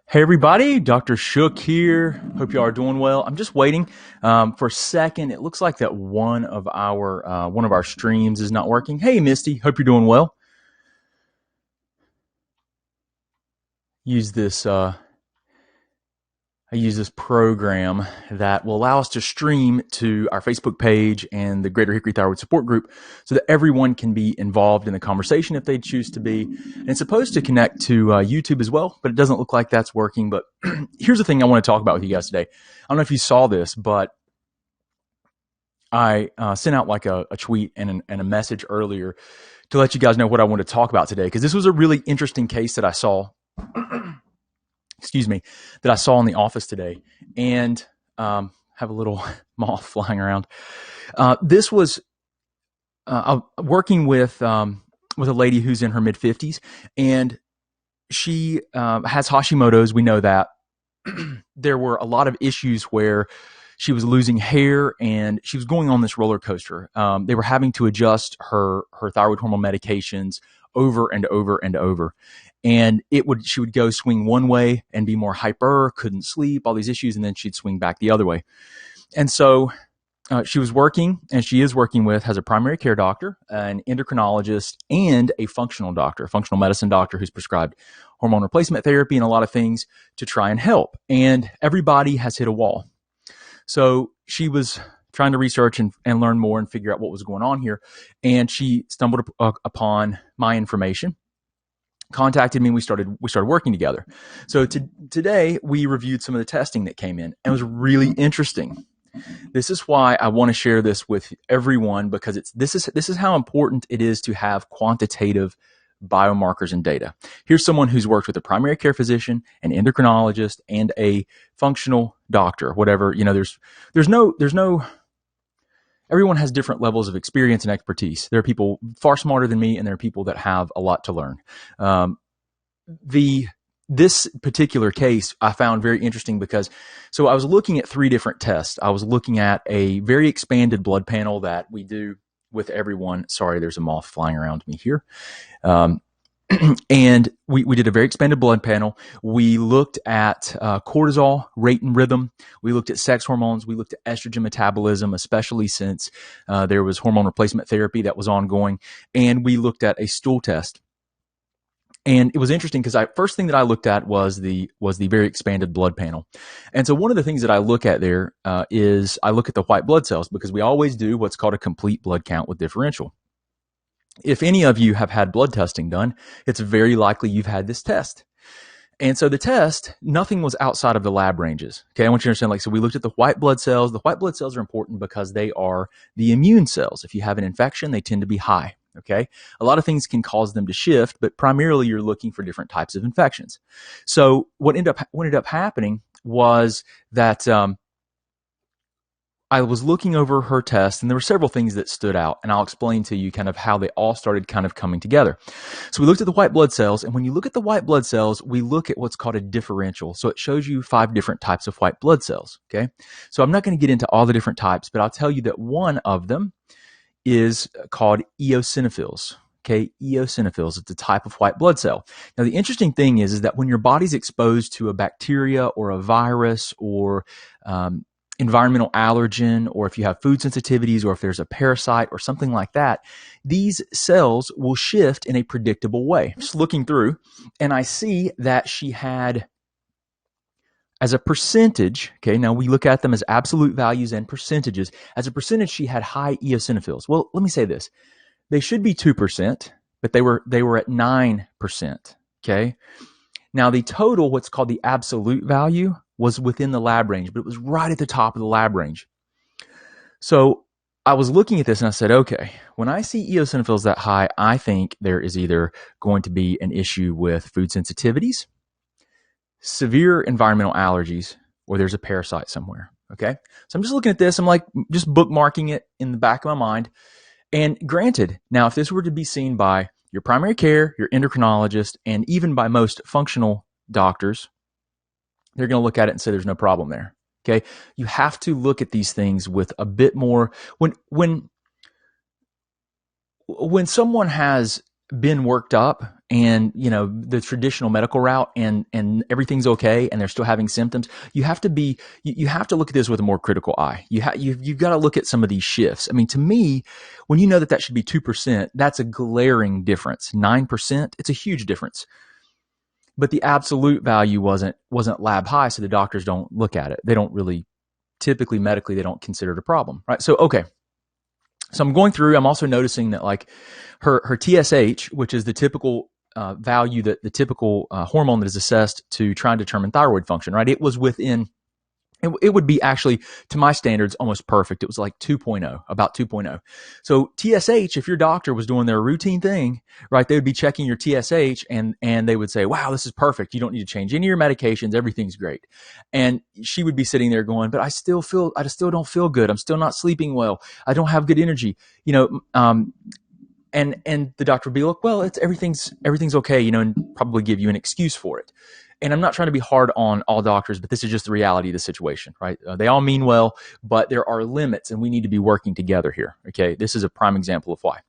Hey everybody, Dr. Shook here. Hope you all are doing well. I'm just waiting for a second. It looks like that one of our streams is not working. Hey Misty, hope you're doing well. Use this I use this program that will allow us to stream to our Facebook page and the Greater Hickory Thyroid Support Group so that everyone can be involved in the conversation if they choose to be. And it's supposed to connect to YouTube as well, but it doesn't look like that's working. But here's the thing I want to talk about with you guys today. I don't know if you saw this, but I sent out like a tweet and a message earlier to let you guys know what I want to talk about today, because this was a really interesting case that I saw. That I saw in the office today, and have a little moth flying around. This was working with a lady who's in her mid-50s, and she has Hashimoto's. We know that. There were a lot of issues where she was losing hair, and she was going on this roller coaster. They were having to adjust her thyroid hormone medications over and over and over. And she would go swing one way and be more hyper, couldn't sleep, all these issues, and then she'd swing back the other way. And so she was working, and she is working has a primary care doctor, an endocrinologist, and a functional medicine doctor who's prescribed hormone replacement therapy and a lot of things to try and help. And everybody has hit a wall. So she was trying to research and learn more and figure out what was going on here. And she stumbled upon my information, contacted me, and we started working together. So today we reviewed some of the testing that came in, and it was really interesting. This is why I want to share this with everyone, because this is how important it is to have quantitative biomarkers and data. Here's someone who's worked with a primary care physician, an endocrinologist, and a functional doctor. Whatever, there's no. Everyone has different levels of experience and expertise. There are people far smarter than me, and there are people that have a lot to learn. This particular case I found very interesting because, I was looking at 3 different tests. I was looking at a very expanded blood panel that we do with everyone. Sorry, there's a moth flying around me here. And we did a very expanded blood panel. We looked at cortisol rate and rhythm. We looked at sex hormones. We looked at estrogen metabolism, especially since there was hormone replacement therapy that was ongoing. And we looked at a stool test. And it was interesting because first thing that I looked at was the very expanded blood panel. And so one of the things that I look at there is I look at the white blood cells, because we always do what's called a complete blood count with differential. If any of you have had blood testing done, it's very likely you've had this test. And so the test, nothing was outside of the lab ranges. Okay, I want you to understand, so we looked at the white blood cells. The white blood cells are important because they are the immune cells. If you have an infection, they tend to be high. Okay, a lot of things can cause them to shift, but primarily you're looking for different types of infections. So what ended up happening was that I was looking over her test, and there were several things that stood out, and I'll explain to you kind of how they all started kind of coming together. So we looked at the white blood cells, and when you look at the white blood cells, we look at what's called a differential. So it shows you 5 different types of white blood cells, okay? So I'm not going to get into all the different types, but I'll tell you that one of them is called eosinophils. Okay, eosinophils, it's a type of white blood cell. Now, the interesting thing is that when your body's exposed to a bacteria or a virus or environmental allergen, or if you have food sensitivities, or if there's a parasite or something like that, these cells will shift in a predictable way. Just looking through, and I see that she had, as a percentage, okay, now we look at them as absolute values and percentages. As a percentage, she had high eosinophils. Well, let me say this. They should be 2%, but they were at 9%, okay? Now, the total, what's called the absolute value, was within the lab range, but it was right at the top of the lab range. So I was looking at this and I said, okay, when I see eosinophils that high, I think there is either going to be an issue with food sensitivities, severe environmental allergies, or there's a parasite somewhere, okay? So I'm just looking at this. I'm like just bookmarking it in the back of my mind. And granted, now if this were to be seen by your primary care, your endocrinologist, and even by most functional doctors, they're going to look at it and say there's no problem there. Okay, you have to look at these things with a bit more. When someone has been worked up and the traditional medical route and everything's okay and they're still having symptoms, you have to look at this with a more critical eye. You've got to look at some of these shifts. I mean, to me, when you know that should be 2%, that's a glaring difference. 9%, it's a huge difference. But the absolute value wasn't lab high, so the doctors don't look at it. They don't really, typically medically, they don't consider it a problem, right? So, okay. So I'm going through, I'm also noticing that like her TSH, which is the typical value, that the typical hormone that is assessed to try and determine thyroid function, right? It was within, it would be actually, to my standards, almost perfect. It was like 2.0, about 2.0. So TSH, if your doctor was doing their routine thing, right, they would be checking your TSH and they would say, wow, this is perfect. You don't need to change any of your medications. Everything's great. And she would be sitting there going, but I still don't feel good. I'm still not sleeping well. I don't have good energy. And the doctor would be like, well, everything's okay, and probably give you an excuse for it. And I'm not trying to be hard on all doctors, but this is just the reality of the situation, right? They all mean well, but there are limits and we need to be working together here. Okay. This is a prime example of why.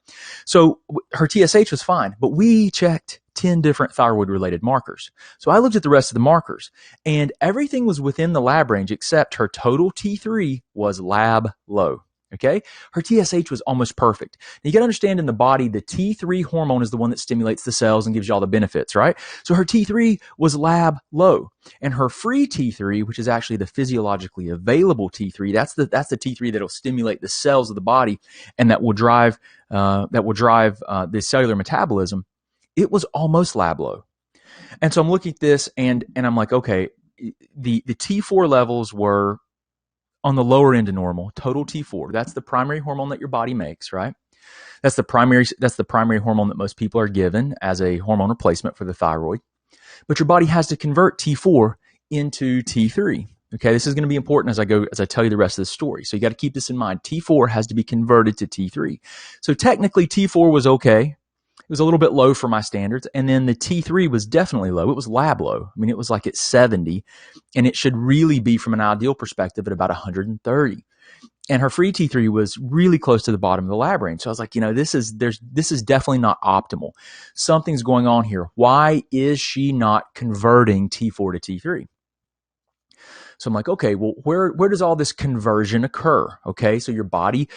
So her TSH was fine, but we checked 10 different thyroid related markers. So I looked at the rest of the markers and everything was within the lab range except her total T3 was lab low. Okay. Her TSH was almost perfect. Now you got to understand, in the body, the T3 hormone is the one that stimulates the cells and gives you all the benefits, right? So her T3 was lab low, and her free T3, which is actually the physiologically available T3, that's the T3 that will stimulate the cells of the body and that will drive the cellular metabolism. It was almost lab low. And so I'm looking at this and I'm like, okay, the T4 levels were on the lower end of normal. Total T4, that's the primary hormone that your body makes, right? That's the primary hormone that most people are given as a hormone replacement for the thyroid. But your body has to convert T4 into T3. Okay, this is going to be important as I tell you the rest of the story. So you got to keep this in mind. T4 has to be converted to T3. So technically T4 was okay. It was a little bit low for my standards. And then the T3 was definitely low. It was lab low. I mean, it was like at 70, and it should really be, from an ideal perspective, at about 130. And her free T3 was really close to the bottom of the lab range. So I was like, this is definitely not optimal. Something's going on here. Why is she not converting T4 to T3? So I'm like, okay, well, where does all this conversion occur? Okay, so your body,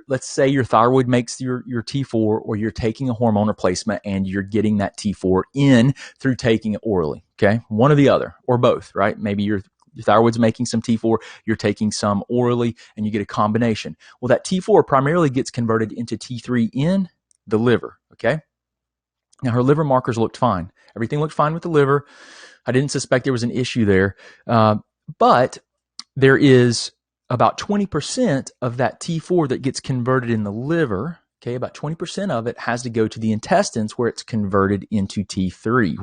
let's say your thyroid makes your T4, or you're taking a hormone replacement and you're getting that T4 in through taking it orally. Okay, one or the other, or both, right? Maybe your thyroid's making some T4, you're taking some orally, and you get a combination. Well, that T4 primarily gets converted into T3 in the liver. Okay, now her liver markers looked fine. Everything looked fine with the liver. I didn't suspect there was an issue there. But there is about 20% of that T4 that gets converted in the liver. Okay, about 20% of it has to go to the intestines, where it's converted into T3,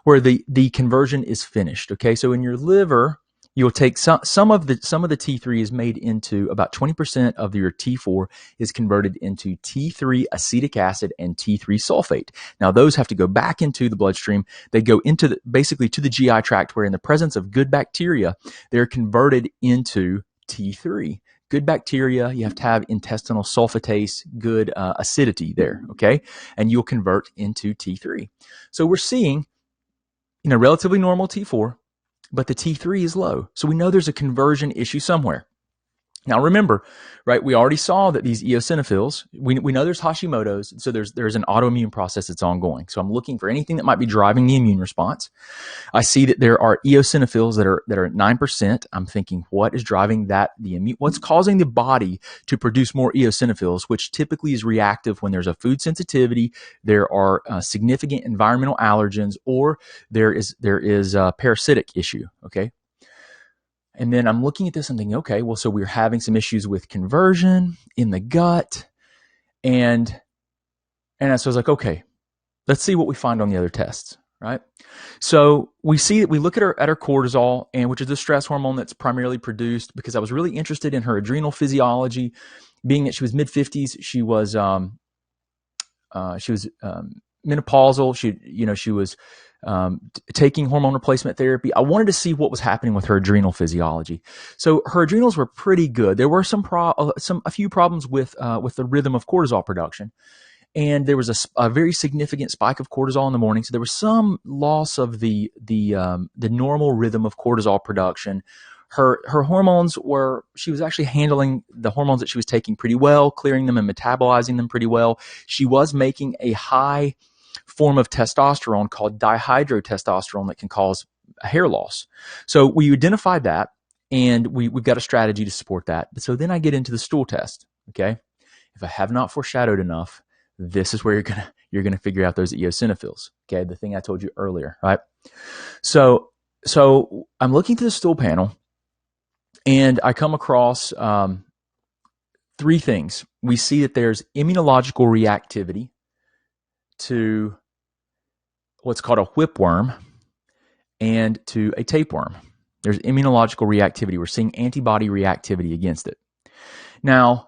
where the conversion is finished. Okay, so in your liver, you'll take some of the T3 is made into, about 20% of your T4 is converted into T3 acetic acid and T3 sulfate. Now those have to go back into the bloodstream. They go into basically to the GI tract, where in the presence of good bacteria, they're converted into T3. Good bacteria, you have to have intestinal sulfatase, good acidity there, okay? And you'll convert into T3. So we're seeing, relatively normal T4, but the T3 is low. So we know there's a conversion issue somewhere. Now remember, right, we already saw that these eosinophils, we know there's Hashimoto's, so there's an autoimmune process that's ongoing. So I'm looking for anything that might be driving the immune response. I see that there are eosinophils that are at 9%. I'm thinking, what is driving that? What's causing the body to produce more eosinophils, which typically is reactive when there's a food sensitivity, there are significant environmental allergens, or there is a parasitic issue, okay? And then I'm looking at this and thinking, okay, well, so we're having some issues with conversion in the gut. And so I was like, okay, let's see what we find on the other tests, right? So we see that we look at her cortisol, and which is the stress hormone that's primarily produced, because I was really interested in her adrenal physiology, being that she was mid-50s. She was menopausal. She was taking hormone replacement therapy. I wanted to see what was happening with her adrenal physiology. So her adrenals were pretty good. There were a few problems with the rhythm of cortisol production, and there was a very significant spike of cortisol in the morning. So there was some loss of the normal rhythm of cortisol production. Her hormones she was actually handling the hormones that she was taking pretty well, clearing them and metabolizing them pretty well. She was making a high form of testosterone called dihydrotestosterone that can cause hair loss. So we identified that, and we've got a strategy to support that. So then I get into the stool test. Okay, if I have not foreshadowed enough, this is where you're gonna figure out those eosinophils. Okay, the thing I told you earlier, right? So I'm looking through the stool panel, and I come across three things. We see that there's immunological reactivity to what's called a whipworm and to a tapeworm. There's immunological reactivity. We're seeing antibody reactivity against it. Now,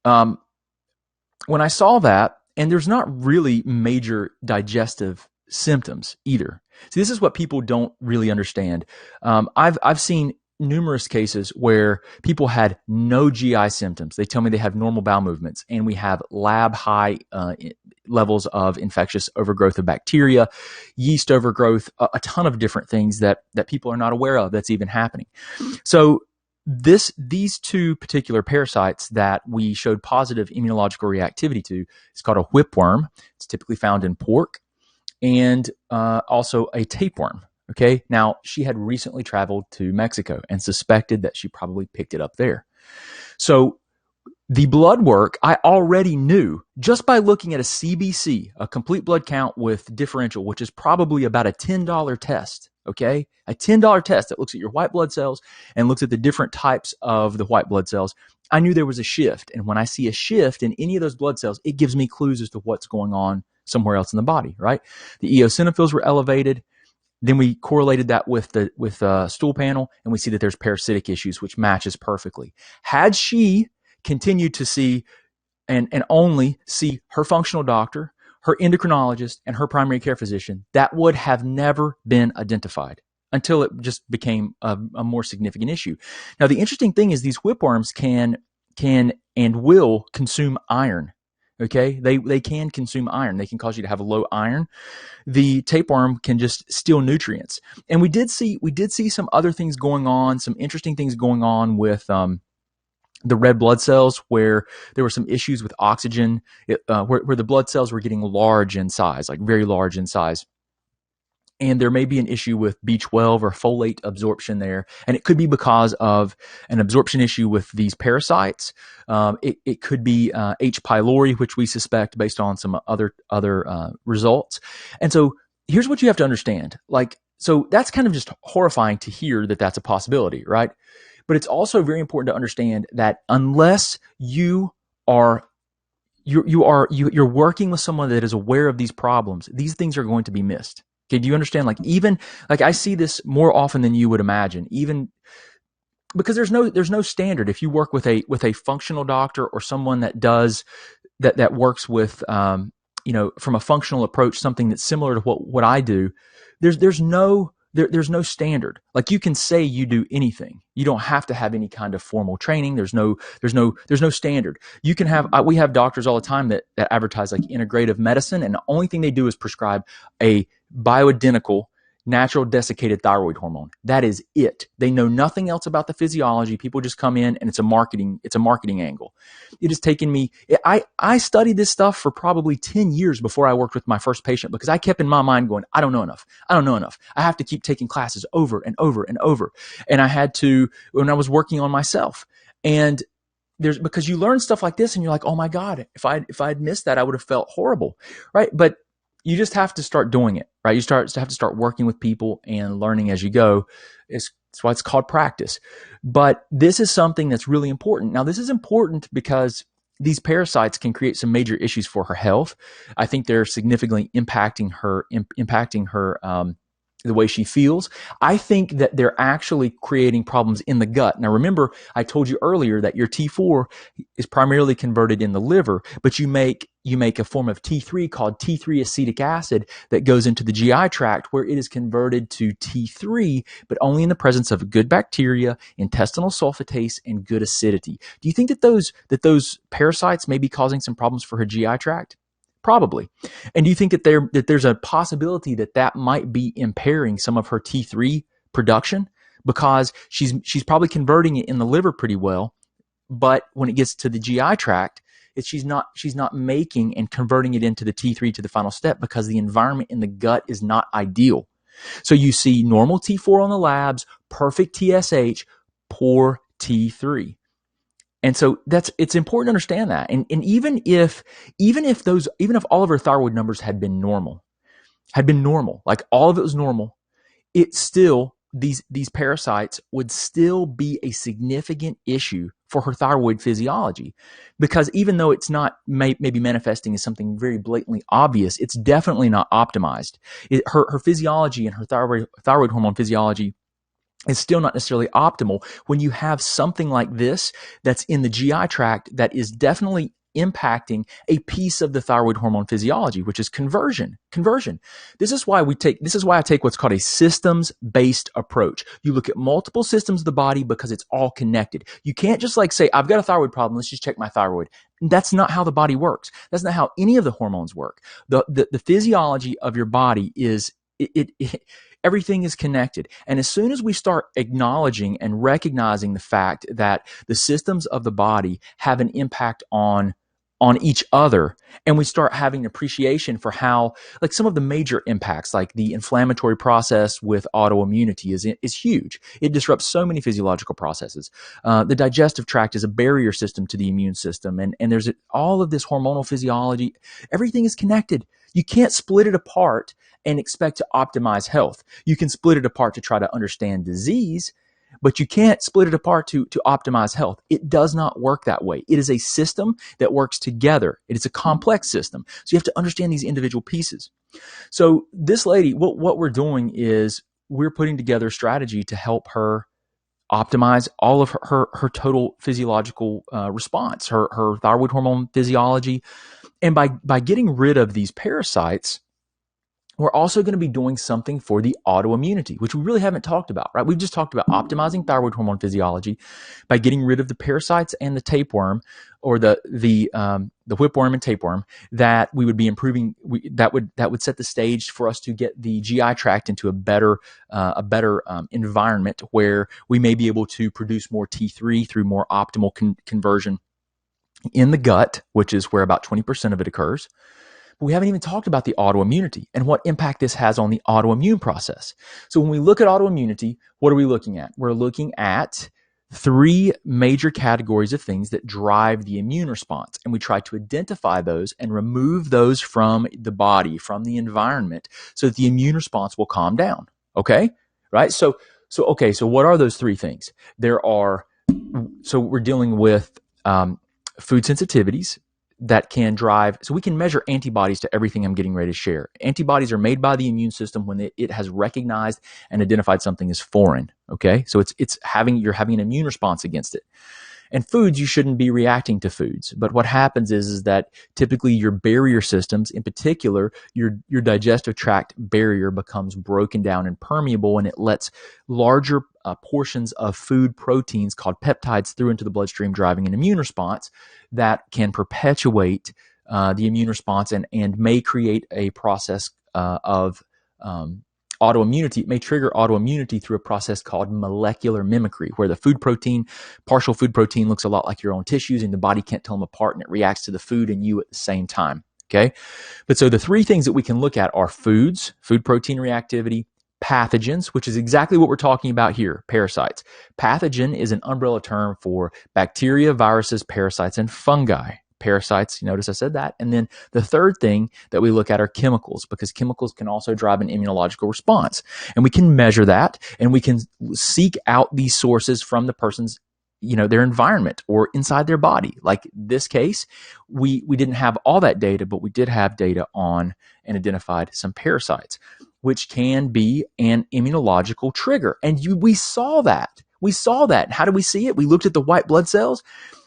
when I saw that, and there's not really major digestive symptoms either. So this is what people don't really understand. I've seen numerous cases where people had no GI symptoms. They tell me they have normal bowel movements, and we have lab high levels of infectious overgrowth of bacteria, yeast overgrowth, a ton of different things that people are not aware of that's even happening. So these two particular parasites that we showed positive immunological reactivity to is called a whipworm. It's typically found in pork, and also a tapeworm. Okay, now she had recently traveled to Mexico and suspected that she probably picked it up there. So the blood work, I already knew just by looking at a CBC, a complete blood count with differential, which is probably about a $10 test. Okay, a $10 test that looks at your white blood cells and looks at the different types of the white blood cells. I knew there was a shift. And when I see a shift in any of those blood cells, it gives me clues as to what's going on somewhere else in the body, right? The eosinophils were elevated. Then we correlated that with the stool panel, and we see that there's parasitic issues, which matches perfectly. Had she continued to see and only see her functional doctor, her endocrinologist, and her primary care physician, that would have never been identified until it just became a more significant issue. Now, the interesting thing is these whipworms can and will consume iron. Okay, they can consume iron. They can cause you to have low iron. The tapeworm can just steal nutrients. And we did see some other things going on, some interesting things going on with the red blood cells, where there were some issues with oxygen, where the blood cells were getting large in size, like very large in size. And there may be an issue with B12 or folate absorption there. And it could be because of an absorption issue with these parasites. It could be H. pylori, which we suspect based on some other results. And so here's what you have to understand. So that's kind of just horrifying to hear that that's a possibility, right? But it's also very important to understand that unless you're working with someone that is aware of these problems, these things are going to be missed. Okay, do you understand? I see this more often than you would imagine, even because there's no standard. If you work with a functional doctor or someone that works with from a functional approach, something that's similar to what I do, there's no standard. Like, you can say you do anything. You don't have to have any kind of formal training. There's no standard. You can have, we have doctors all the time that advertise like integrative medicine, and the only thing they do is prescribe a bioidentical natural desiccated thyroid hormone. That is it. They know nothing else about the physiology. People just come in and it's a marketing angle. It has taken me, I studied this stuff for probably 10 years before I worked with my first patient, because I kept in my mind going, I don't know enough. I have to keep taking classes over and over and over. And I had to, when I was working on myself, and because you learn stuff like this and you're like, oh my God, if I'd missed that, I would have felt horrible. Right. But you just have to start doing it, right? You have to start working with people and learning as you go. That's why it's called practice. But this is something that's really important. Now, this is important because these parasites can create some major issues for her health. I think they're significantly impacting her the way she feels. I think that they're actually creating problems in the gut. Now, remember, I told you earlier that your T4 is primarily converted in the liver, but you make a form of T3 called T3 acetic acid that goes into the GI tract, where it is converted to T3, but only in the presence of good bacteria, intestinal sulfatase, and good acidity. Do you think that those parasites may be causing some problems for her GI tract? Probably. And do you think that there's a possibility that might be impairing some of her T3 production, because she's probably converting it in the liver pretty well, but when it gets to the GI tract, she's not making and converting it into the T3 to the final step, because the environment in the gut is not ideal. So you see normal T4 on the labs, perfect TSH, poor T3. And so it's important to understand that. And even if all of her thyroid numbers had been normal, like all of it was normal, it still, these parasites would still be a significant issue for her thyroid physiology, because even though it's not maybe manifesting as something very blatantly obvious, it's definitely not optimized. Her physiology and her thyroid hormone physiology is still not necessarily optimal when you have something like this that's in the GI tract that is definitely impacting a piece of the thyroid hormone physiology, which is conversion. This is why I take what's called a systems-based approach. You look at multiple systems of the body because it's all connected. You can't just like say, I've got a thyroid problem, let's just check my thyroid. That's not how the body works. That's not how any of the hormones work. The physiology of your body is everything is connected. And as soon as we start acknowledging and recognizing the fact that the systems of the body have an impact on each other, and we start having appreciation for how, like, some of the major impacts, like the inflammatory process with autoimmunity is huge. It disrupts so many physiological processes. The digestive tract is a barrier system to the immune system, and there's all of this hormonal physiology. Everything is connected. You can't split it apart and expect to optimize health. You can split it apart to try to understand disease, but you can't split it apart to optimize health. It does not work that way. It is a system that works together. It is a complex system. So you have to understand these individual pieces. So this lady, what we're doing is we're putting together a strategy to help her optimize all of her total physiological response, her thyroid hormone physiology. And by getting rid of these parasites, we're also going to be doing something for the autoimmunity, which we really haven't talked about, right? We've just talked about optimizing thyroid hormone physiology by getting rid of the parasites and the tapeworm, or the whipworm and tapeworm, that we would be improving. That would set the stage for us to get the GI tract into a better environment where we may be able to produce more T3 through more optimal conversion in the gut, which is where about 20% of it occurs. But we haven't even talked about the autoimmunity and what impact this has on the autoimmune process. So when we look at autoimmunity, what are we looking at? We're looking at three major categories of things that drive the immune response. And we try to identify those and remove those from the body, from the environment, so that the immune response will calm down. Okay? Right? So what are those three things? So we're dealing with food sensitivities that can drive, so we can measure antibodies to everything I'm getting ready to share. Antibodies are made by the immune system when it has recognized and identified something as foreign. Okay, so you're having an immune response against it. And foods, you shouldn't be reacting to foods. But what happens is that typically your barrier systems, in particular, your digestive tract barrier, becomes broken down and permeable, and it lets larger portions of food proteins called peptides through into the bloodstream, driving an immune response that can perpetuate the immune response and may create a process of autoimmunity. It may trigger autoimmunity through a process called molecular mimicry, where the partial food protein looks a lot like your own tissues, and the body can't tell them apart, and it reacts to the food and you at the same time. Okay? But so the three things that we can look at are foods, food protein reactivity, pathogens, which is exactly what we're talking about here, parasites. Pathogen is an umbrella term for bacteria, viruses, parasites, and fungi. Parasites, you notice I said that. And then the third thing that we look at are chemicals, because chemicals can also drive an immunological response. And we can measure that, and we can seek out these sources from the person's, their environment or inside their body. Like this case, we didn't have all that data, but we did have data on and identified some parasites. which can be an immunological trigger. And we saw that. We saw that. How did we see it? We looked at the white blood cells.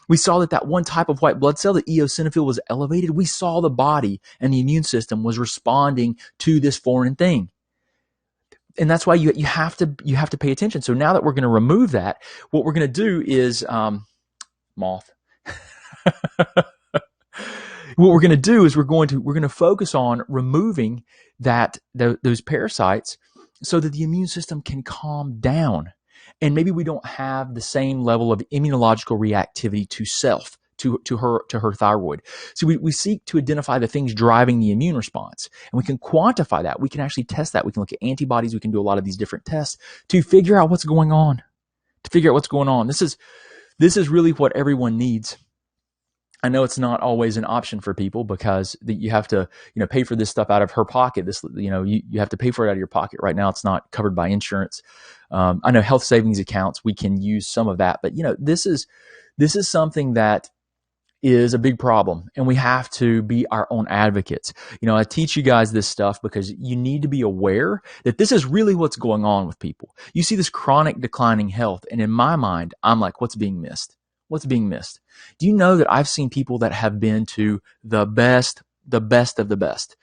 We saw that one type of white blood cell, the eosinophil, was elevated. We saw the body and the immune system was responding to this foreign thing. And that's why you have to pay attention. So now that we're going to remove that, what we're going to do is moth. What we're going to do is we're going to focus on removing those parasites so that the immune system can calm down. And maybe we don't have the same level of immunological reactivity to self, to her thyroid. So we seek to identify the things driving the immune response, and we can quantify that. We can actually test that. We can look at antibodies. We can do a lot of these different tests to figure out what's going on. This is really what everyone needs. I know it's not always an option for people because you have to, pay for this stuff out of her pocket. You have to pay for it out of your pocket. Right now, it's not covered by insurance. I know health savings accounts, we can use some of that, but this is something that is a big problem, and we have to be our own advocates. I teach you guys this stuff because you need to be aware that this is really what's going on with people. You see this chronic declining health, and in my mind, I'm like, what's being missed? What's being missed? Do you know that I've seen people that have been to the best of the best?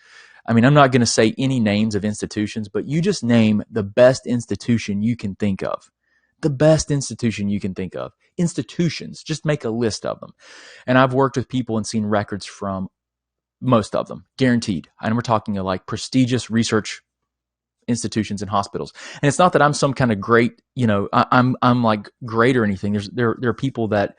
I mean, I'm not going to say any names of institutions, but you just name the best institution you can think of. The best institution you can think of. Institutions, just make a list of them. And I've worked with people and seen records from most of them, guaranteed. And we're talking like prestigious research institutions and hospitals. And it's not that I'm some kind of great, I'm like great or anything. There are people that,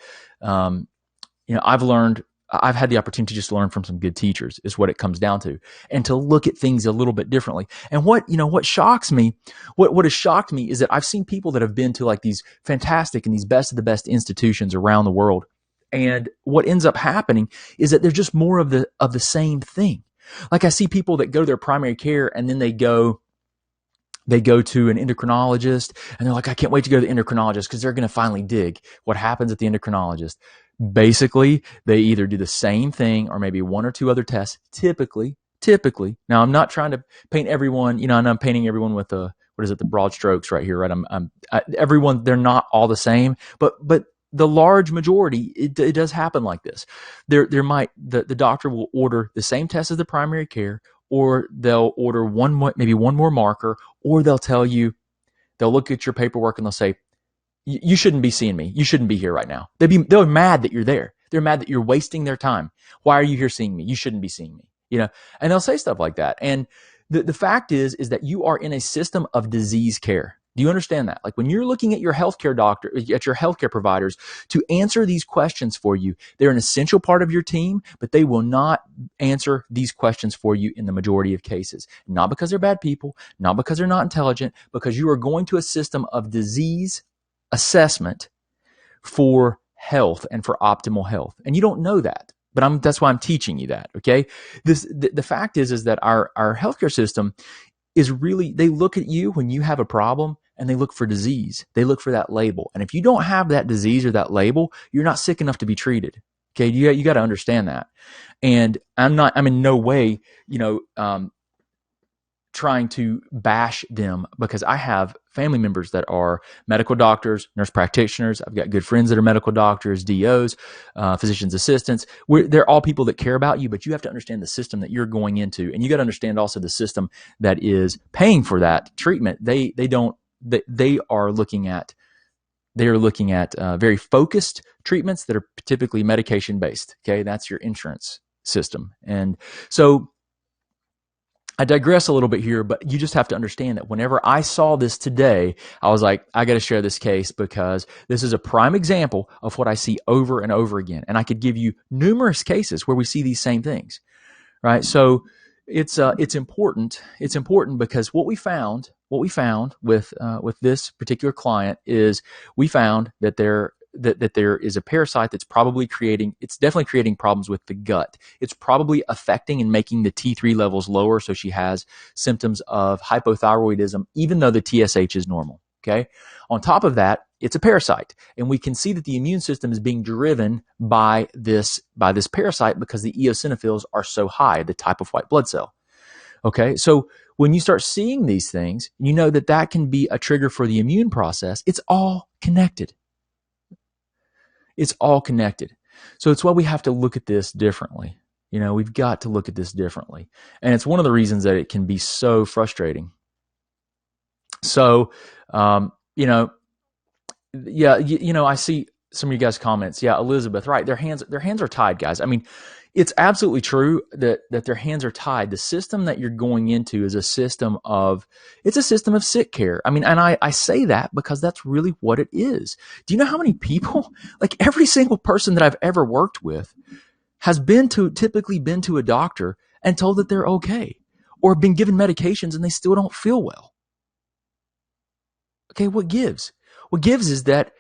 I've had the opportunity to just learn from some good teachers is what it comes down to, and to look at things a little bit differently. And what shocks me, what has shocked me is that I've seen people that have been to like these fantastic and these best of the best institutions around the world. And what ends up happening is that there's just more of the same thing. Like I see people that go to their primary care and then they go to an endocrinologist and they're like, I can't wait to go to the endocrinologist because they're going to finally dig. What happens at the endocrinologist? Basically, they either do the same thing or maybe one or two other tests. Typically. Now, I'm not trying to paint everyone, and I'm painting everyone with the broad strokes right here, right? Everyone, they're not all the same, but the large majority, it does happen like this. The doctor will order the same test as the primary care, or they'll order maybe one more marker, or they'll look at your paperwork and they'll say, you shouldn't be seeing me. You shouldn't be here right now. They're mad that you're there. They're mad that you're wasting their time. Why are you here seeing me? You shouldn't be seeing me. And they'll say stuff like that. And the fact is that you are in a system of disease care. Do you understand that? Like when you're looking at your healthcare doctor, at your healthcare providers to answer these questions for you, they're an essential part of your team, but they will not answer these questions for you in the majority of cases. Not because they're bad people, not because they're not intelligent, because you are going to a system of disease assessment for health and for optimal health. And you don't know that, but that's why I'm teaching you that. Okay. The fact is that our healthcare system is really, they look at you when you have a problem and they look for disease. They look for that label. And if you don't have that disease or that label, you're not sick enough to be treated. Okay. You got to understand that. And I'm in no way, trying to bash them, because I have family members that are medical doctors, nurse practitioners. I've got good friends that are medical doctors, DOs, physician's assistants. They're all people that care about you, but you have to understand the system that you're going into. And you got to understand also the system that is paying for that treatment. They are looking at very focused treatments that are typically medication based. Okay. That's your insurance system. And so I digress a little bit here, but you just have to understand that whenever I saw this today, I was like, I got to share this case because this is a prime example of what I see over and over again. And I could give you numerous cases where we see these same things, right? So it's important. It's important because what we found with this particular client is we found that there is a parasite that's definitely creating problems with the gut. It's probably affecting and making the T3 levels lower. So she has symptoms of hypothyroidism, even though the TSH is normal. Okay. On top of that, it's a parasite. And we can see that the immune system is being driven by this parasite because the eosinophils are so high, the type of white blood cell. Okay. So when you start seeing these things, you know that that can be a trigger for the immune process. It's all connected. It's all connected. So it's why we have to look at this differently. We've got to look at this differently. And it's one of the reasons that it can be so frustrating. So, yeah, I see some of you guys' comments. Yeah, Elizabeth, right. Their hands are tied, guys. I mean, it's absolutely true that their hands are tied. The system that you're going into is a system of sick care. I mean, and I say that because that's really what it is. Do you know how many people, like every single person that I've ever worked with has typically been to a doctor and told that they're okay, or been given medications and they still don't feel well. Okay, what gives? What gives is that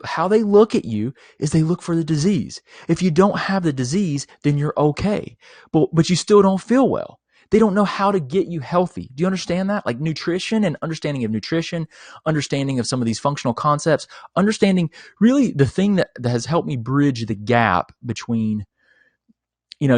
how they look at you is they look for the disease. If you don't have the disease, then you're okay. But you still don't feel well. They don't know how to get you healthy. Do you understand that? Like nutrition and understanding of nutrition, understanding of some of these functional concepts, understanding really the thing that has helped me bridge the gap between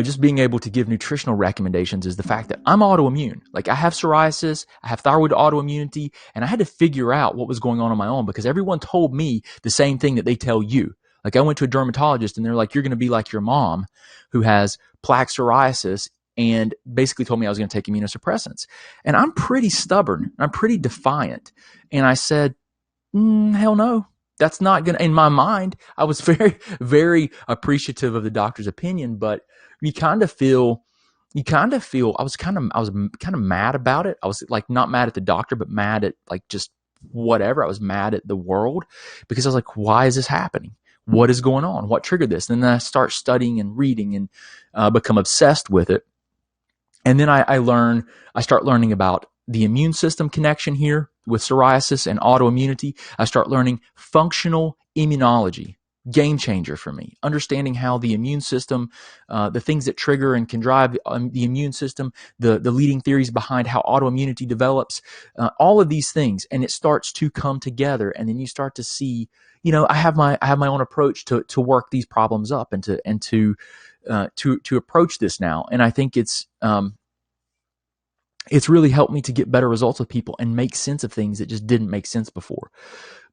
just being able to give nutritional recommendations is the fact that I'm autoimmune. Like I have psoriasis, I have thyroid autoimmunity, and I had to figure out what was going on my own because everyone told me the same thing that they tell you. Like I went to a dermatologist and they're like, you're going to be like your mom who has plaque psoriasis, and basically told me I was going to take immunosuppressants. And I'm pretty stubborn. I'm pretty defiant. And I said, hell no. That's not going to, in my mind, I was very, very appreciative of the doctor's opinion, but you kind of feel, I was kind of mad about it. I was like, not mad at the doctor, but mad at like just whatever. I was mad at the world because I was like, why is this happening? What is going on? What triggered this? And then I start studying and reading and become obsessed with it. And then I start learning about the immune system connection here with psoriasis and autoimmunity. I start learning functional immunology, game changer for me. Understanding how the immune system, the things that trigger and can drive the immune system, the leading theories behind how autoimmunity develops, all of these things, and it starts to come together. And then you start to see, I have my own approach to work these problems up and to approach this now. And I think it's really helped me to get better results with people and make sense of things that just didn't make sense before.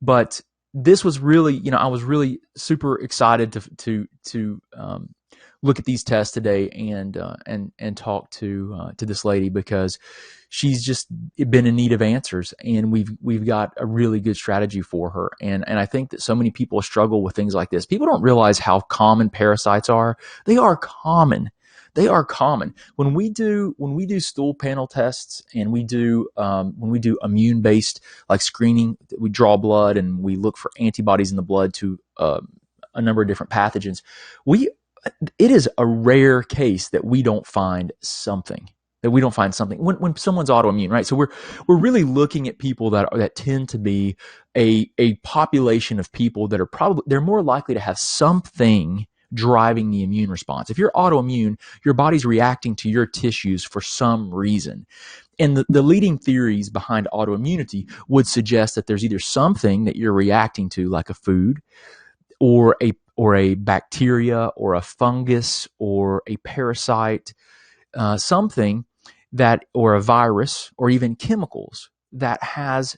But this was really, I was really super excited to look at these tests today and talk to this lady because she's just been in need of answers, and we've got a really good strategy for her. And I think that so many people struggle with things like this. People don't realize how common parasites are. They are common. They are common. When we do stool panel tests and when we do immune based like screening, we draw blood and we look for antibodies in the blood to a number of different pathogens. It is a rare case that we don't find something. When someone's autoimmune, right? So we're really looking at people that tend to be a population of people that they're more likely to have something driving the immune response. If you're autoimmune, your body's reacting to your tissues for some reason. And the leading theories behind autoimmunity would suggest that there's either something that you're reacting to, like a food, or a bacteria, or a fungus, or a parasite, something that, or a virus, or even chemicals that has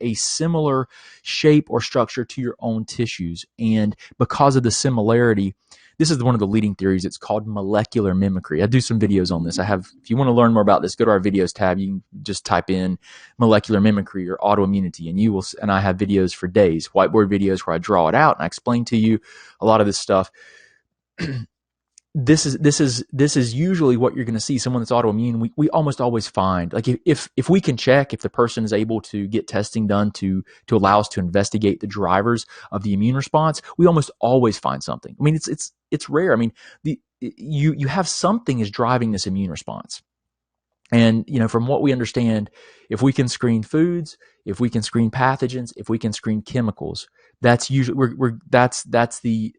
a similar shape or structure to your own tissues. And because of the similarity, this is one of the leading theories. It's called molecular mimicry. I do some videos on this. If you want to learn more about this, go to our videos tab. You can just type in molecular mimicry or autoimmunity, and I have videos for days, whiteboard videos where I draw it out and I explain to you a lot of this stuff. This is usually what you're going to see. Someone that's autoimmune, we almost always find, like if we can check if the person is able to get testing done to allow us to investigate the drivers of the immune response, we almost always find something. I mean, it's rare. I mean, you have something is driving this immune response. And, from what we understand, if we can screen foods, if we can screen pathogens, if we can screen chemicals, that's usually that's the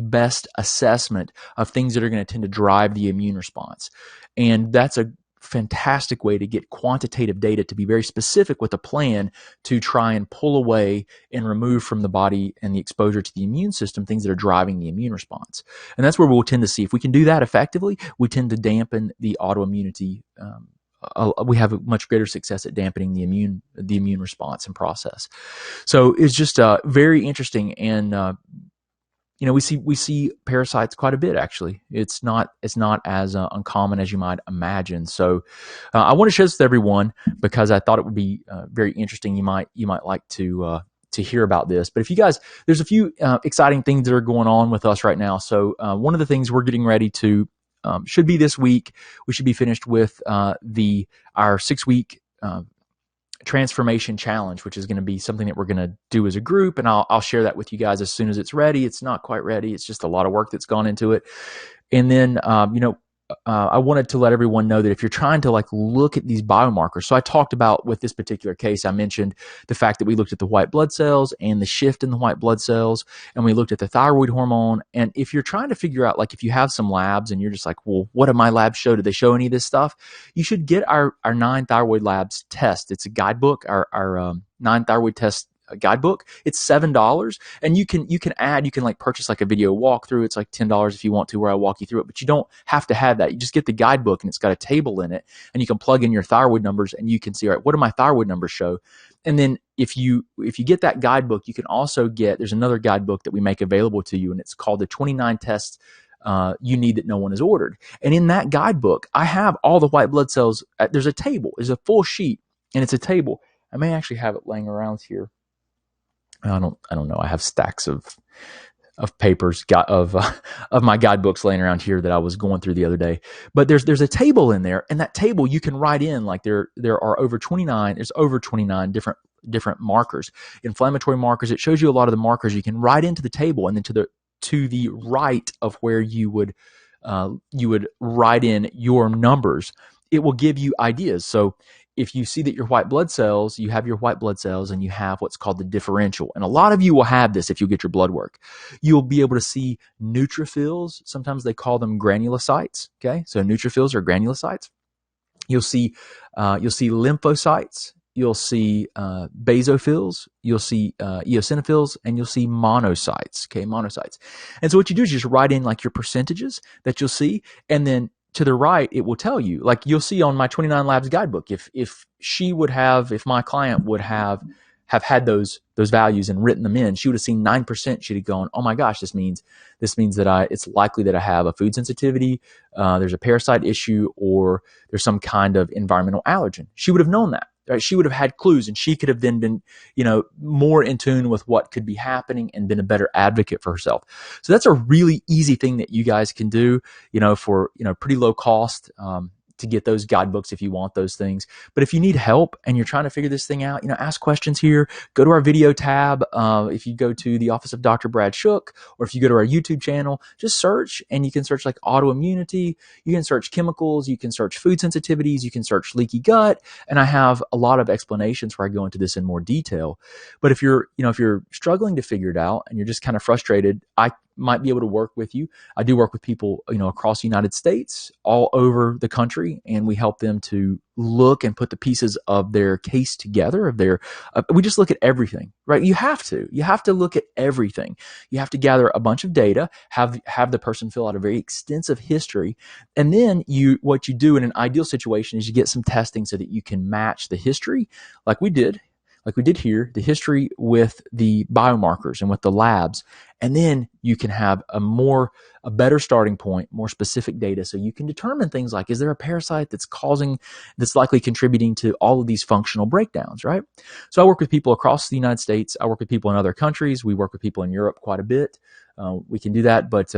best assessment of things that are going to tend to drive the immune response. And that's a fantastic way to get quantitative data to be very specific with a plan to try and pull away and remove from the body and the exposure to the immune system things that are driving the immune response. And that's where we'll tend to see, if we can do that effectively, we tend to dampen the autoimmunity we have a much greater success at dampening the immune response and process. So it's just very interesting, and we see parasites quite a bit. Actually, it's not as uncommon as you might imagine. So I want to share this with everyone because I thought it would be very interesting. You might like to hear about this. But if you guys, there's a few exciting things that are going on with us right now. So one of the things we're getting ready to should be this week. We should be finished with our 6-week transformation challenge, which is going to be something that we're going to do as a group, and I'll share that with you guys as soon as it's ready. It's not quite ready. It's just a lot of work that's gone into it. And then I wanted to let everyone know that if you're trying to look at these biomarkers, so I talked about with this particular case, I mentioned the fact that we looked at the white blood cells and the shift in the white blood cells, and we looked at the thyroid hormone. And if you're trying to figure out, if you have some labs and you're just like, well, what do my labs show? Do they show any of this stuff? You should get our 9 thyroid labs test. It's a guidebook, our 9 thyroid test guidebook. It's $7, and you can purchase a video walkthrough. It's $10 if you want to, where I walk you through it, but you don't have to have that. You just get the guidebook, and it's got a table in it, and you can plug in your thyroid numbers, and you can see, all right, what do my thyroid numbers show? And then if you get that guidebook, you can also there's another guidebook that we make available to you, and it's called the 29 tests you need that no one has ordered. And in that guidebook, I have all the white blood cells. There's a table. There's a full sheet, and it's a table. I may actually have it laying around here. I don't know. I have stacks of papers of my guidebooks laying around here that I was going through the other day. But there's a table in there, and that table you can write in there are over 29. There's over 29 different markers, inflammatory markers. It shows you a lot of the markers you can write into the table, and then to the right of where you would write in your numbers, it will give you ideas. So if you see that you have white blood cells, and you have what's called the differential. And a lot of you will have this if you get your blood work. You'll be able to see neutrophils. Sometimes they call them granulocytes. Okay, so neutrophils are granulocytes. You'll see lymphocytes. You'll see basophils. You'll see eosinophils, and you'll see monocytes. Okay, monocytes. And so what you do is you just write in your percentages that you'll see, and then to the right, it will tell you, you'll see on my 29 Labs guidebook, if my client would have had those values and written them in, she would have seen 9%. She'd have gone, oh my gosh, this means that it's likely that I have a food sensitivity, there's a parasite issue, or there's some kind of environmental allergen. She would have known that. Right? She would have had clues, and she could have then been, more in tune with what could be happening and been a better advocate for herself. So that's a really easy thing that you guys can do, for, pretty low cost, to get those guidebooks if you want those things. But if you need help and you're trying to figure this thing out, ask questions here. Go to our video tab. If you go to the office of Dr. Brad Shook, or if you go to our YouTube channel, just search, and you can search autoimmunity. You can search chemicals. You can search food sensitivities. You can search leaky gut. And I have a lot of explanations where I go into this in more detail. But if you're struggling to figure it out and you're just kind of frustrated, I might be able to work with you. I do work with people, across the United States, all over the country, and we help them to look and put the pieces of their case together. We just look at everything, right? You have to look at everything. You have to gather a bunch of data, have the person fill out a very extensive history, and then what you do in an ideal situation is you get some testing so that you can match the history, like we did here, the history with the biomarkers and with the labs. And then you can have a better starting point, more specific data, so you can determine things like, is there a parasite that's likely contributing to all of these functional breakdowns, right? So I work with people across the United States. I work with people in other countries. We work with people in Europe quite a bit. We can do that. But,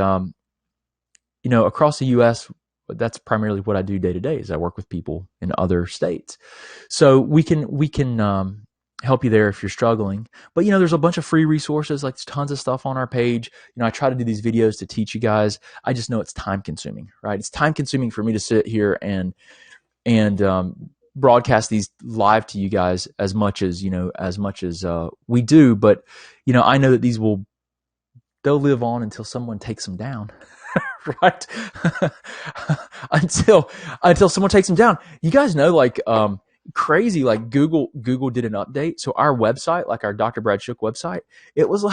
across the U.S., that's primarily what I do day to day, is I work with people in other states. So we can help you there if you're struggling. But there's a bunch of free resources, there's tons of stuff on our page. I try to do these videos to teach you guys. I just know it's time consuming, right? It's time consuming for me to sit here and broadcast these live to you guys as much as we do. But I know that they'll live on until someone takes them down. Right? until someone takes them down. You guys know, crazy, Google did an update. So our website, our Dr. Brad Shook website, it was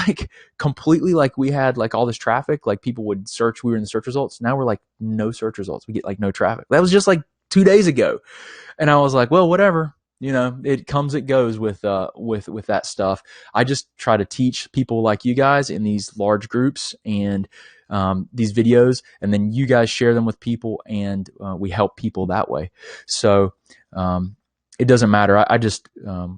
completely, we had all this traffic, people would search, we were in the search results. Now we're no search results. We get no traffic. That was just 2 days ago. And I was like, well, whatever. You know, it comes, it goes with that stuff. I just try to teach people like you guys in these large groups and these videos, and then you guys share them with people, and we help people that way. So it doesn't matter. I just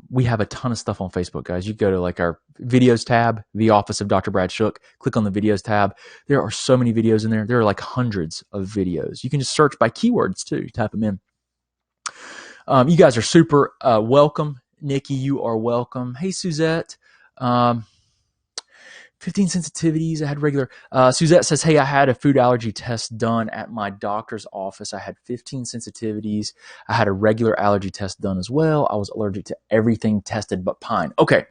we have a ton of stuff on Facebook, guys. You go to like our videos tab, the office of Dr. Brad Shook, click on the videos tab. There are so many videos in there. There are like hundreds of videos. You can just search by keywords too, type them in. You guys are super welcome. Nikki, you are welcome. Hey, Suzette. 15 sensitivities. I had regular. Suzette says, hey, I had a food allergy test done at my doctor's office. I had 15 sensitivities. I had a regular allergy test done as well. I was allergic to everything tested but pine. Okay.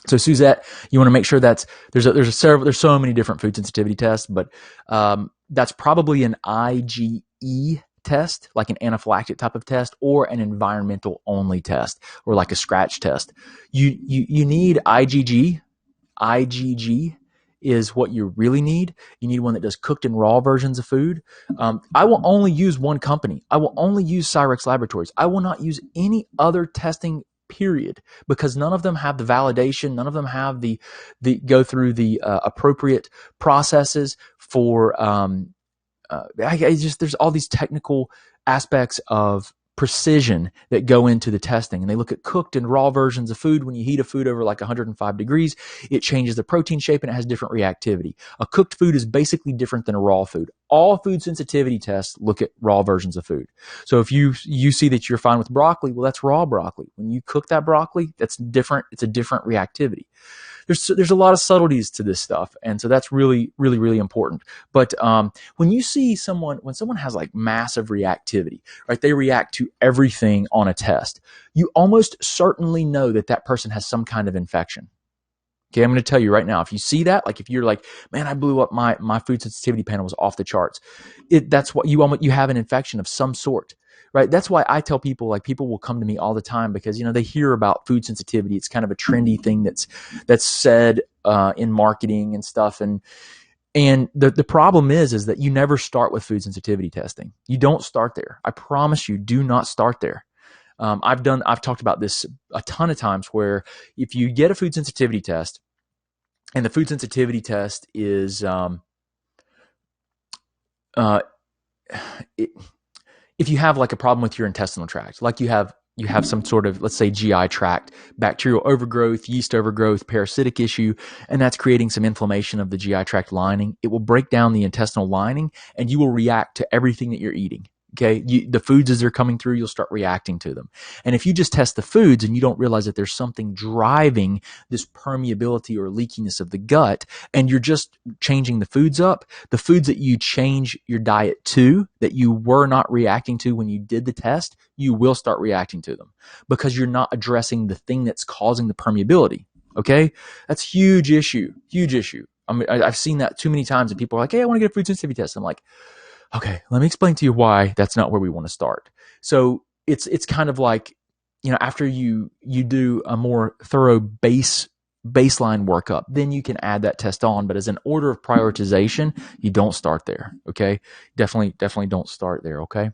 So Suzette, you want to make sure there's so many different food sensitivity tests, but that's probably an IgE test, like an anaphylactic type of test, or an environmental only test, or like a scratch test. You need IgG. IgG is what you really need. You need one that does cooked and raw versions of food. I will only use one company. I will only use Cyrex Laboratories. I will not use any other testing, period, because none of them have the validation. None of them have the go through the appropriate processes for there's all these technical aspects of precision that go into the testing, and they look at cooked and raw versions of food. When you heat a food over like 105 degrees, it changes the protein shape and it has different reactivity. A cooked food is basically different than a raw food. All food sensitivity tests look at raw versions of food. So if you see that you're fine with broccoli, well, that's raw broccoli. When you cook that broccoli, that's different. It's a different reactivity. There's a lot of subtleties to this stuff, and so that's really, really, really important. But when someone has like massive reactivity, right? They react to everything on a test. You almost certainly know that person has some kind of infection. Okay, I'm going to tell you right now. If you see that, like if you're like, man, I blew up my food sensitivity panel was off the charts. That's what you have an infection of some sort. Right. That's why I tell people, like, people will come to me all the time because, they hear about food sensitivity. It's kind of a trendy thing that's said in marketing and stuff. And the problem is that you never start with food sensitivity testing. You don't start there. I promise you, do not start there. I've talked about this a ton of times, where if you get a food sensitivity test and the food sensitivity test is, if you have like a problem with your intestinal tract, like you have some sort of, let's say, GI tract, bacterial overgrowth, yeast overgrowth, parasitic issue, and that's creating some inflammation of the GI tract lining, it will break down the intestinal lining and you will react to everything that you're eating. Okay, the foods as they're coming through, you'll start reacting to them. And if you just test the foods and you don't realize that there's something driving this permeability or leakiness of the gut, and you're just changing the foods up, the foods that you change your diet to, that you were not reacting to when you did the test, you will start reacting to them because you're not addressing the thing that's causing the permeability. Okay, that's huge issue. I mean, I've seen that too many times, and people are like, hey, I want to get a food sensitivity test. I'm like, okay, let me explain to you why that's not where we want to start. So it's kind of like, after you do a more thorough baseline workup, then you can add that test on. But as an order of prioritization, you don't start there. Okay, definitely don't start there. Okay.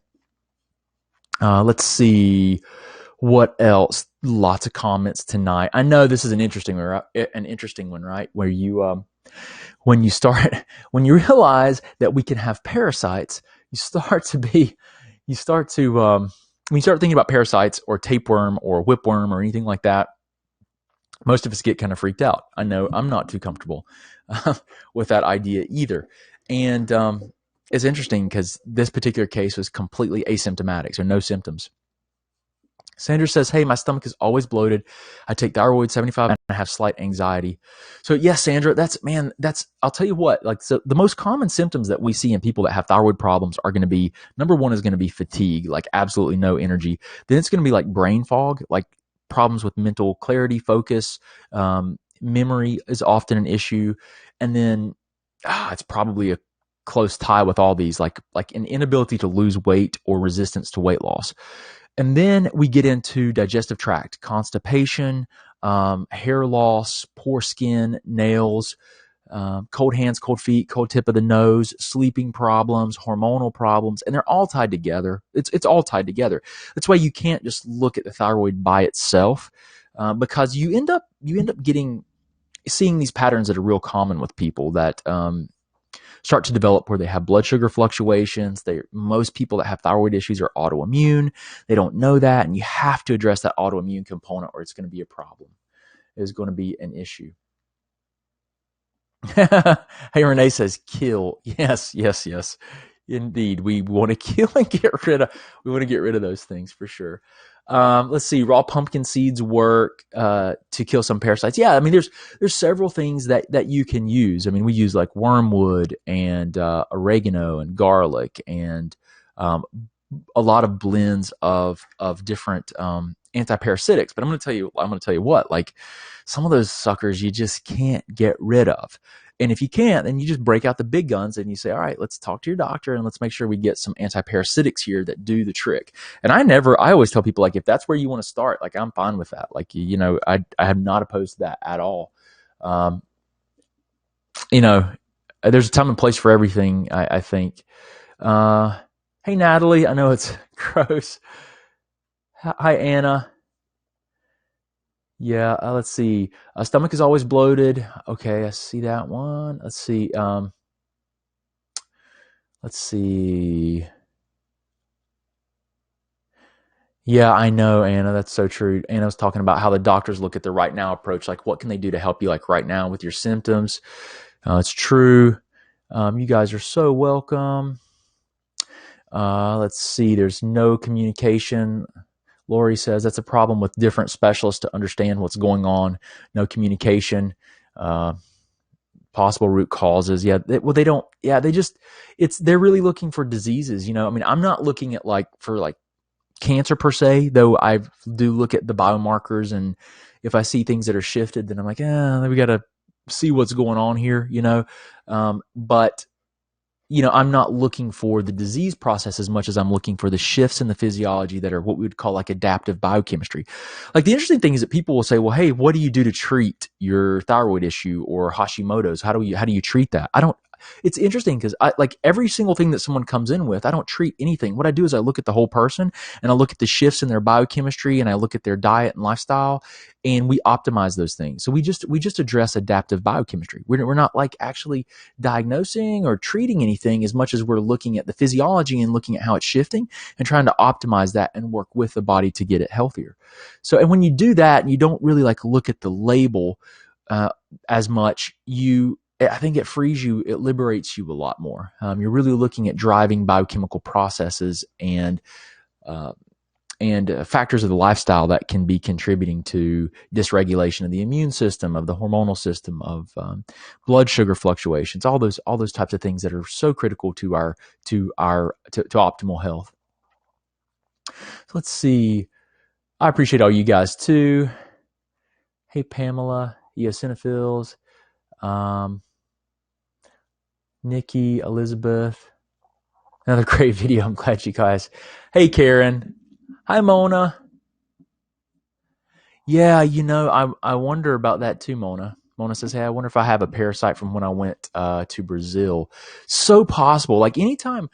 Let's see what else. Lots of comments tonight. I know this is an interesting one, right? Where you when you realize that we can have parasites, when you start thinking about parasites or tapeworm or whipworm or anything like that, most of us get kind of freaked out. I know I'm not too comfortable with that idea either. And it's interesting because this particular case was completely asymptomatic, so no symptoms. Sandra says, hey, my stomach is always bloated. I take thyroid 75 and I have slight anxiety. So yes, Sandra, I'll tell you what, so the most common symptoms that we see in people that have thyroid problems are going to be, number one is going to be fatigue, like absolutely no energy. Then it's going to be like brain fog, like problems with mental clarity, focus, memory is often an issue. And then it's probably a close tie with all these, like an inability to lose weight or resistance to weight loss. And then we get into digestive tract, constipation, hair loss, poor skin, nails, cold hands, cold feet, cold tip of the nose, sleeping problems, hormonal problems, and they're all tied together. It's all tied together. That's why you can't just look at the thyroid by itself, because you end up seeing these patterns that are real common with people that start to develop where they have blood sugar fluctuations. Most people that have thyroid issues are autoimmune. They don't know that, and you have to address that autoimmune component, or it's going to be a problem. It's going to be an issue. Hey, Renee says kill. Yes. Indeed. We want to kill and we want to get rid of those things for sure. Let's see. Raw pumpkin seeds work to kill some parasites. Yeah, I mean, there's several things that you can use. I mean, we use like wormwood and oregano and garlic and a lot of blends of different antiparasitics. But I'm going to tell you what, like some of those suckers you just can't get rid of. And if you can't, then you just break out the big guns and you say, all right, let's talk to your doctor and let's make sure we get some antiparasitics here that do the trick. And I always tell people, like, if that's where you want to start, like, I'm fine with that. Like, I am not opposed to that at all. There's a time and place for everything, I think. Hey, Natalie, I know it's gross. Hi, Anna. Yeah, let's see. Stomach is always bloated. Okay, I see that one. Let's see. Yeah, I know, Anna. That's so true. Anna was talking about how the doctors look at the right now approach. Like, what can they do to help you, like, right now with your symptoms? It's true. You guys are so welcome. Let's see. There's no communication. Lori says that's a problem with different specialists to understand what's going on. No communication, possible root causes. Yeah. They don't, yeah, they're really looking for diseases. I mean, I'm not looking at for cancer per se, though I do look at the biomarkers. And if I see things that are shifted, then I'm like, we got to see what's going on here, but I'm not looking for the disease process as much as I'm looking for the shifts in the physiology that are what we would call like adaptive biochemistry. Like, the interesting thing is that people will say, well, hey, what do you do to treat your thyroid issue or Hashimoto's? How do you treat that? It's interesting because every single thing that someone comes in with, I don't treat anything. What I do is I look at the whole person and I look at the shifts in their biochemistry and I look at their diet and lifestyle, and we optimize those things. So we just address adaptive biochemistry. We're not like actually diagnosing or treating anything as much as we're looking at the physiology and looking at how it's shifting and trying to optimize that and work with the body to get it healthier. So, and when you do that and you don't really look at the label as much, I think it frees you, it liberates you a lot more. You're really looking at driving biochemical processes and factors of the lifestyle that can be contributing to dysregulation of the immune system, of the hormonal system, of blood sugar fluctuations, all those types of things that are so critical to optimal health. So let's see. I appreciate all you guys too. Hey, Pamela, eosinophiles. Nikki, Elizabeth, another great video. I'm glad you guys. Hey, Karen. Hi, Mona. Yeah, I wonder about that too, Mona. Mona says, hey, I wonder if I have a parasite from when I went to Brazil. So possible. Like anytime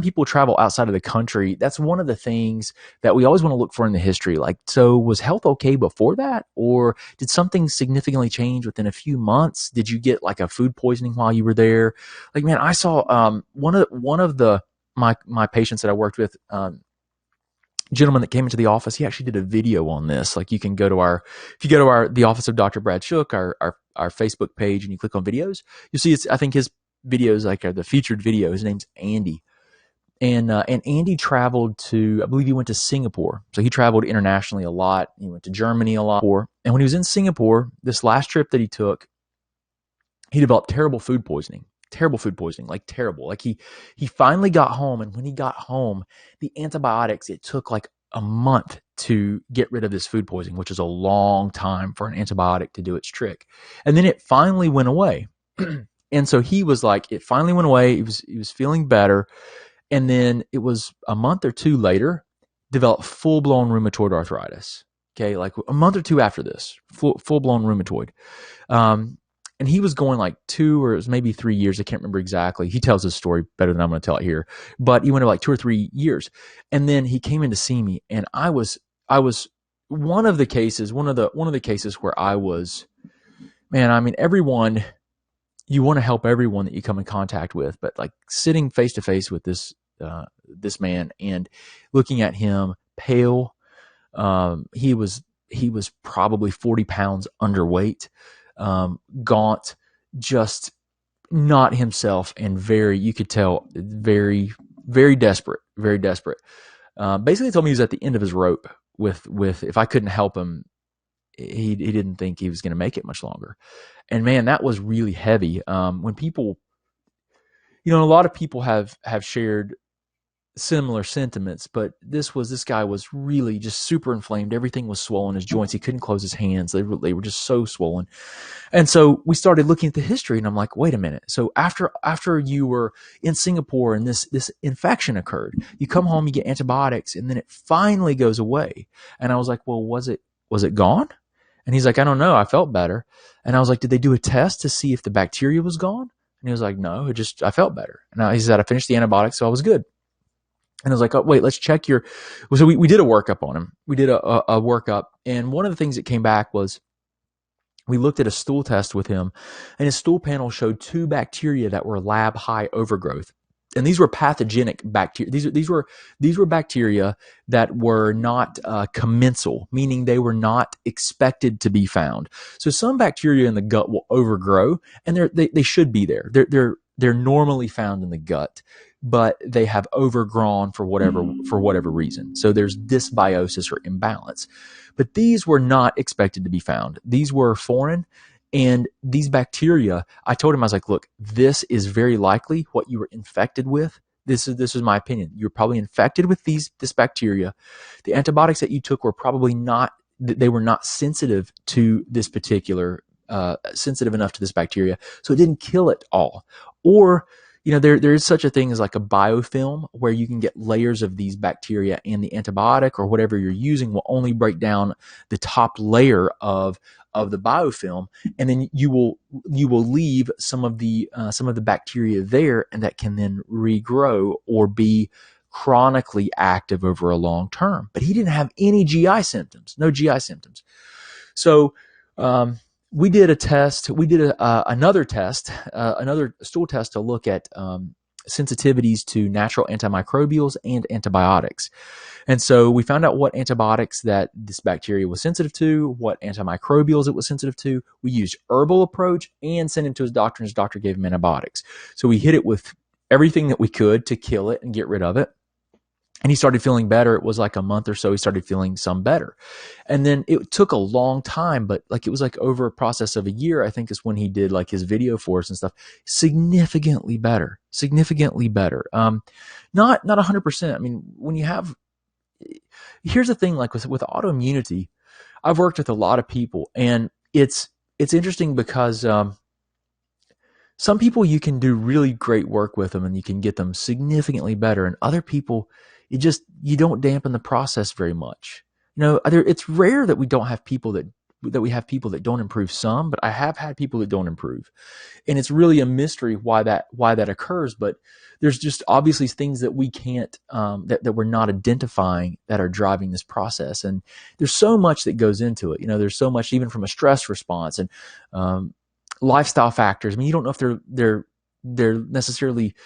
people travel outside of the country, that's one of the things that we always want to look for in the history. Like, so was health okay before that? Or did something significantly change within a few months? Did you get like a food poisoning while you were there? Like, man, I saw one of my patients that I worked with, gentleman that came into the office, he actually did a video on this. Like, you can go to the office of Dr. Brad Shook, our Facebook page, and you click on videos, you'll see I think his videos are the featured video. His name's Andy. And Andy traveled to, I believe he went to Singapore. So he traveled internationally a lot. He went to Germany a lot. And when he was in Singapore, this last trip that he took, he developed terrible food poisoning, like terrible. Like he finally got home, and when he got home, the antibiotics, it took like a month to get rid of this food poisoning, which is a long time for an antibiotic to do its trick. And then it finally went away. And so he was like, it finally went away. He was feeling better. And then it was a month or two later, developed full-blown rheumatoid arthritis. Okay, like a month or two after this, full-blown rheumatoid. and he was going like 2 or it was maybe 3 years. I can't remember exactly. He tells his story better than I'm going to tell it here, but he went to like 2 or 3 years. And then he came in to see me, and I was one of the cases where I was, man, I mean, everyone, you want to help everyone that you come in contact with, but like sitting face to face with this man and looking at him pale, he was probably 40 pounds underweight, gaunt, just not himself, and you could tell, very, very desperate, very desperate. Basically told me he was at the end of his rope with if I couldn't help him, he didn't think he was going to make it much longer. And man, that was really heavy. When people, a lot of people have shared similar sentiments, but this guy was really just super inflamed. Everything was swollen. His joints, he couldn't close his hands. They were just so swollen. And so we started looking at the history, and I'm like, wait a minute. So after you were in Singapore and this infection occurred, you come home, you get antibiotics, and then it finally goes away. And I was like, well, was it gone? And he's like, I don't know. I felt better. And I was like, did they do a test to see if the bacteria was gone? And he was like, no, I felt better. And he said, I finished the antibiotics, so I was good. And I was like, oh, wait, let's check so we did a workup on him. We did a workup. And one of the things that came back was we looked at a stool test with him, and his stool panel showed 2 bacteria that were lab high overgrowth. And these were pathogenic bacteria. These were bacteria that were not commensal, meaning they were not expected to be found. So some bacteria in the gut will overgrow, and they should be there. They're normally found in the gut, but they have overgrown for whatever reason. So there's dysbiosis or imbalance. But these were not expected to be found. These were foreign. And these bacteria, I told him, I was like, look, this is very likely what you were infected with. This is my opinion. You're probably infected with this bacteria. The antibiotics that you took were probably they were not sensitive to this particular, sensitive enough to this bacteria. So it didn't kill it all. Or, there is such a thing as like a biofilm where you can get layers of these bacteria, and the antibiotic or whatever you're using will only break down the top layer of the biofilm, and then you will leave some of the bacteria there, and that can then regrow or be chronically active over a long term. But he didn't have any GI symptoms, no GI symptoms. So we did a test. We did another test, another stool test to look at sensitivities to natural antimicrobials and antibiotics. And so we found out what antibiotics that this bacteria was sensitive to, what antimicrobials it was sensitive to. We used herbal approach and sent him to his doctor, and his doctor gave him antibiotics. So we hit it with everything that we could to kill it and get rid of it. And he started feeling better. It was like a month or so, he started feeling some better. And then it took a long time, but like it was like over a process of a year, I think, is when he did like his video for us and stuff. Significantly better. Not 100%. I mean, when you have, here's the thing, like with autoimmunity, I've worked with a lot of people, and it's interesting because some people you can do really great work with them and you can get them significantly better, and other people, you don't dampen the process very much. It's rare that we have people that don't improve some, but I have had people that don't improve, and it's really a mystery why that occurs. But there's just obviously things that we can't, that we're not identifying that are driving this process. And there's so much that goes into it. There's so much, even from a stress response and lifestyle factors. I mean, you don't know if they're necessarily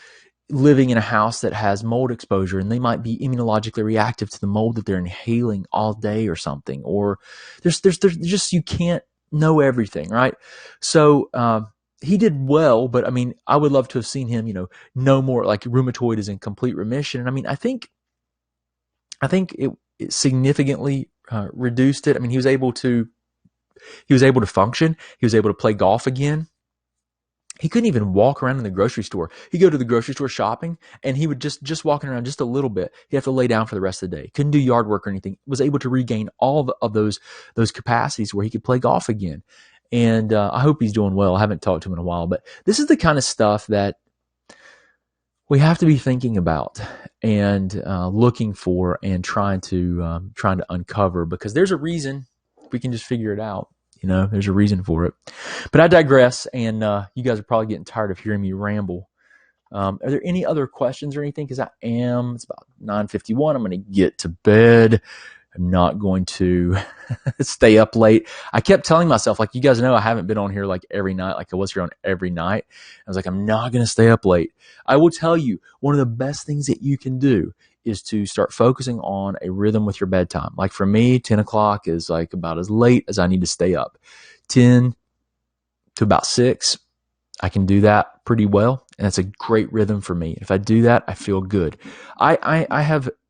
living in a house that has mold exposure, and they might be immunologically reactive to the mold that they're inhaling all day or something. Or there's just, you can't know everything, right? So he did well, but I mean, I would love to have seen him, no more, like rheumatoid is in complete remission. And I mean, I think it significantly reduced it. I mean, he was able to function. He was able to play golf again. He couldn't even walk around in the grocery store. He'd go to the grocery store shopping, and he would just walking around just a little bit. He'd have to lay down for the rest of the day. Couldn't do yard work or anything. Was able to regain all of those capacities where he could play golf again. And I hope he's doing well. I haven't talked to him in a while, but this is the kind of stuff that we have to be thinking about and looking for and trying to uncover, because there's a reason. If we can just figure it out, There's a reason for it. But I digress, and you guys are probably getting tired of hearing me ramble. Are there any other questions or anything? Because it's about 9:51. I'm going to get to bed. I'm not going to stay up late. I kept telling myself, like, you guys know, I haven't been on here like every night, like I was here on every night. I was like, I'm not going to stay up late. I will tell you, one of the best things that you can do is to start focusing on a rhythm with your bedtime. Like for me, 10 o'clock is like about as late as I need to stay up. 10 to about 6, I can do that pretty well, and that's a great rhythm for me. If I do that, I feel good. I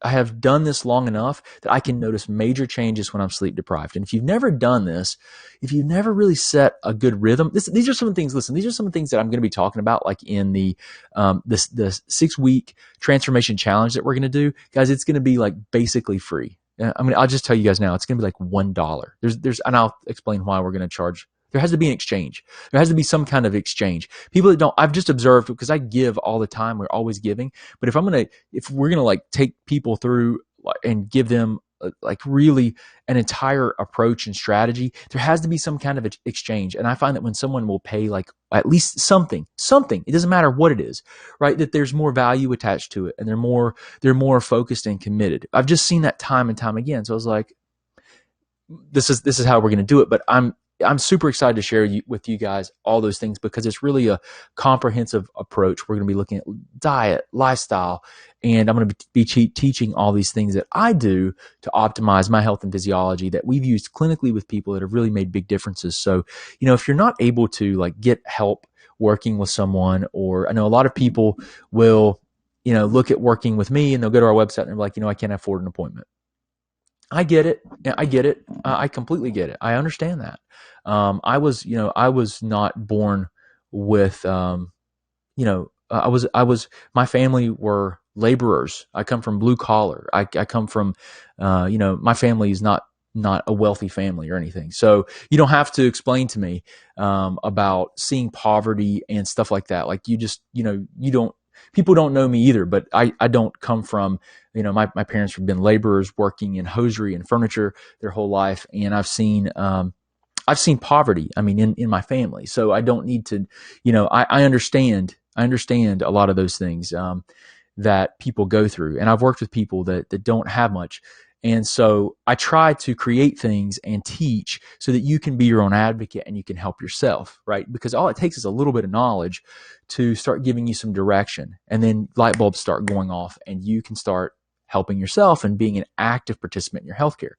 have done this long enough that I can notice major changes when I'm sleep deprived. And if you've never done this, if you've never really set a good rhythm, these are some things. Listen, these are some things that I'm going to be talking about, like in the 6-week transformation challenge that we're going to do, guys. It's going to be like basically free. I'll just tell you guys now, it's going to be like $1. And I'll explain why we're going to charge. There has to be an exchange. There has to be some kind of exchange. People that don't, I've just observed, because I give all the time. We're always giving. But if we're going to like take people through and give them like really an entire approach and strategy, there has to be some kind of exchange. And I find that when someone will pay like at least something, it doesn't matter what it is, right? That there's more value attached to it, and they're more focused and committed. I've just seen that time and time again. So I was like, this is how we're going to do it. But I'm super excited to share with you guys all those things, because it's really a comprehensive approach. We're going to be looking at diet, lifestyle, and I'm going to be teaching all these things that I do to optimize my health and physiology that we've used clinically with people that have really made big differences. So, if you're not able to like get help working with someone, or I know a lot of people will, look at working with me and they'll go to our website and they're like, I can't afford an appointment. I get it. I completely get it. I understand that. I was not born with, my family were laborers. I come from blue collar. I come from, my family is not a wealthy family or anything. So you don't have to explain to me, about seeing poverty and stuff like that. Like people don't know me either, but I don't come from, my parents have been laborers working in hosiery and furniture their whole life. And I've seen poverty, in my family. So I don't need to, I understand a lot of those things, that people go through. And I've worked with people that don't have much. And so I try to create things and teach so that you can be your own advocate and you can help yourself, right? Because all it takes is a little bit of knowledge to start giving you some direction, and then light bulbs start going off and you can start helping yourself and being an active participant in your healthcare.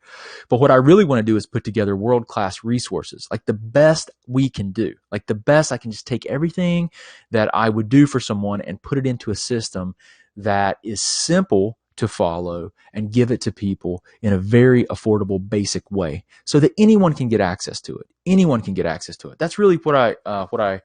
But what I really want to do is put together world-class resources, like the best we can do, like the best I can just take everything that I would do for someone and put it into a system that is simple to follow and give it to people in a very affordable, basic way so that anyone can get access to it. That's really what I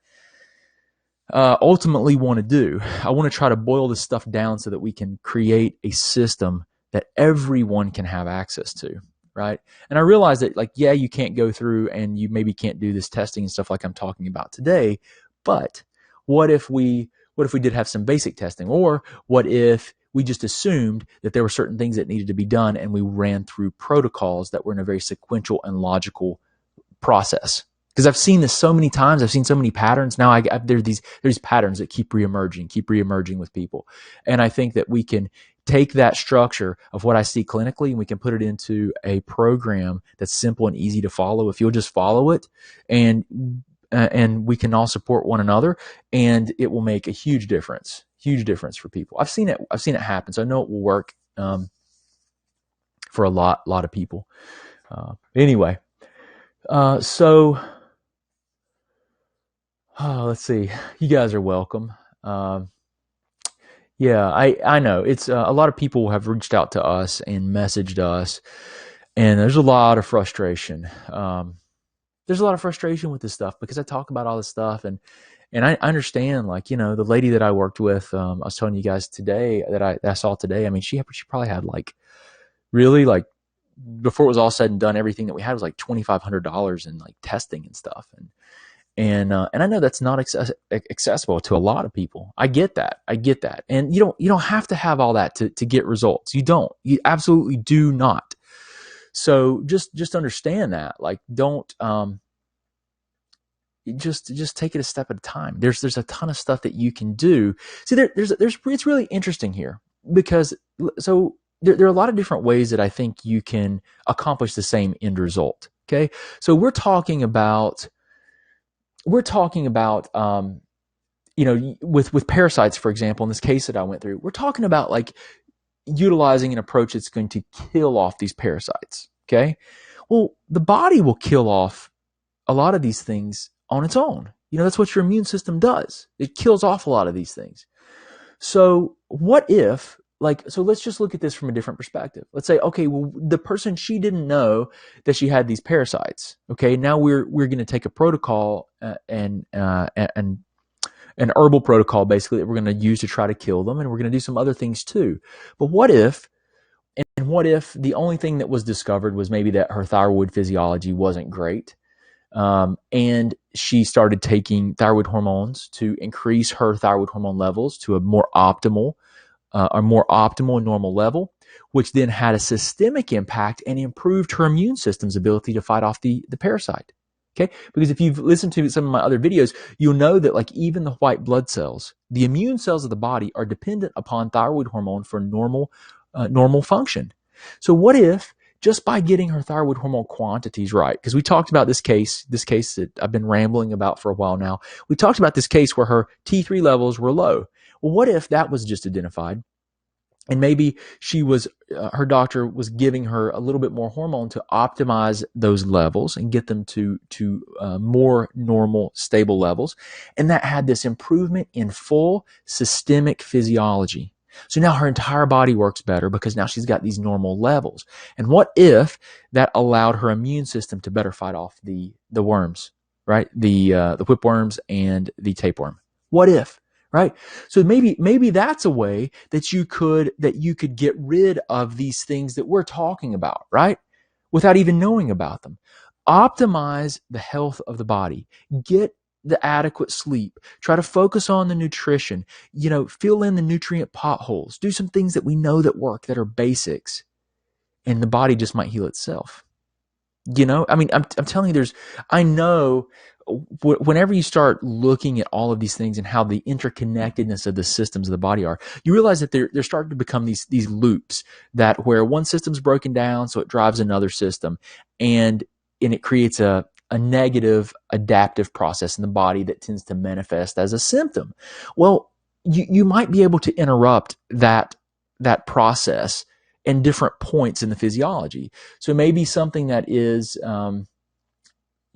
ultimately want to do. I want to try to boil this stuff down so that we can create a system that everyone can have access to, right? And I realize that, like, yeah, you can't go through and you maybe can't do this testing and stuff like I'm talking about today, but what if we did have some basic testing? Or what if we just assumed that there were certain things that needed to be done and we ran through protocols that were in a very sequential and logical process? Because I've seen this so many times. I've seen so many patterns. Now there's these patterns that keep reemerging with people. And I think that we can take that structure of what I see clinically and we can put it into a program that's simple and easy to follow. If you'll just follow it, and we can all support one another, and it will make a huge difference for people. I've seen it happen. So I know it will work, for a lot of people. Anyway, so let's see. You guys are welcome. Yeah, I know it's a lot of people have reached out to us and messaged us, and there's a lot of frustration. There's a lot of frustration with this stuff because I talk about all this stuff, and I understand, like, the lady that I worked with, I was telling you guys today that I saw today. She probably had really, before it was all said and done, everything that we had was like $2,500 in like testing and stuff. And I know that's not accessible to a lot of people. I get that. And you don't have to have all that to get results. You absolutely do not. So just understand that, like, don't just take it a step at a time. There's a ton of stuff that you can do. See, there's it's really interesting here because there are a lot of different ways that I think you can accomplish the same end result. Okay, so we're talking about with parasites, for example, in this case that I went through, we're talking about like utilizing an approach that's going to kill off these parasites. Okay, well, the body will kill off a lot of these things on its own. That's what your immune system does. It kills off a lot of these things. So what if, so let's just look at this from a different perspective. Let's say, okay, well, the person, she didn't know that she had these parasites. Okay, now we're going to take a protocol and an herbal protocol, basically, that we're going to use to try to kill them, and we're going to do some other things too. But what if the only thing that was discovered was maybe that her thyroid physiology wasn't great? And she started taking thyroid hormones to increase her thyroid hormone levels to a more optimal and normal level, which then had a systemic impact and improved her immune system's ability to fight off the parasite. Okay, because if you've listened to some of my other videos, you'll know that like even the white blood cells, the immune cells of the body, are dependent upon thyroid hormone for normal function. So what if, just by getting her thyroid hormone quantities right, because we talked about this case that I've been rambling about for a while now. We talked about this case where her T3 levels were low. Well, what if that was just identified, and maybe her doctor was giving her a little bit more hormone to optimize those levels and get them to more normal, stable levels, and that had this improvement in full systemic physiology. So now her entire body works better because now she's got these normal levels. And what if that allowed her immune system to better fight off the worms, right? The whipworms and the tapeworm. What if, right? So maybe that's a way that you could get rid of these things that we're talking about, right? Without even knowing about them. Optimize the health of the body. Get the adequate sleep. Try to focus on the nutrition. Fill in the nutrient potholes. Do some things that we know that work, that are basics, and the body just might heal itself. I'm telling you, I know whenever you start looking at all of these things and how the interconnectedness of the systems of the body are, you realize that they're starting to become these loops, that where one system's broken down, so it drives another system, and it creates a negative adaptive process in the body that tends to manifest as a symptom. Well, you might be able to interrupt that process in different points in the physiology. So maybe something that is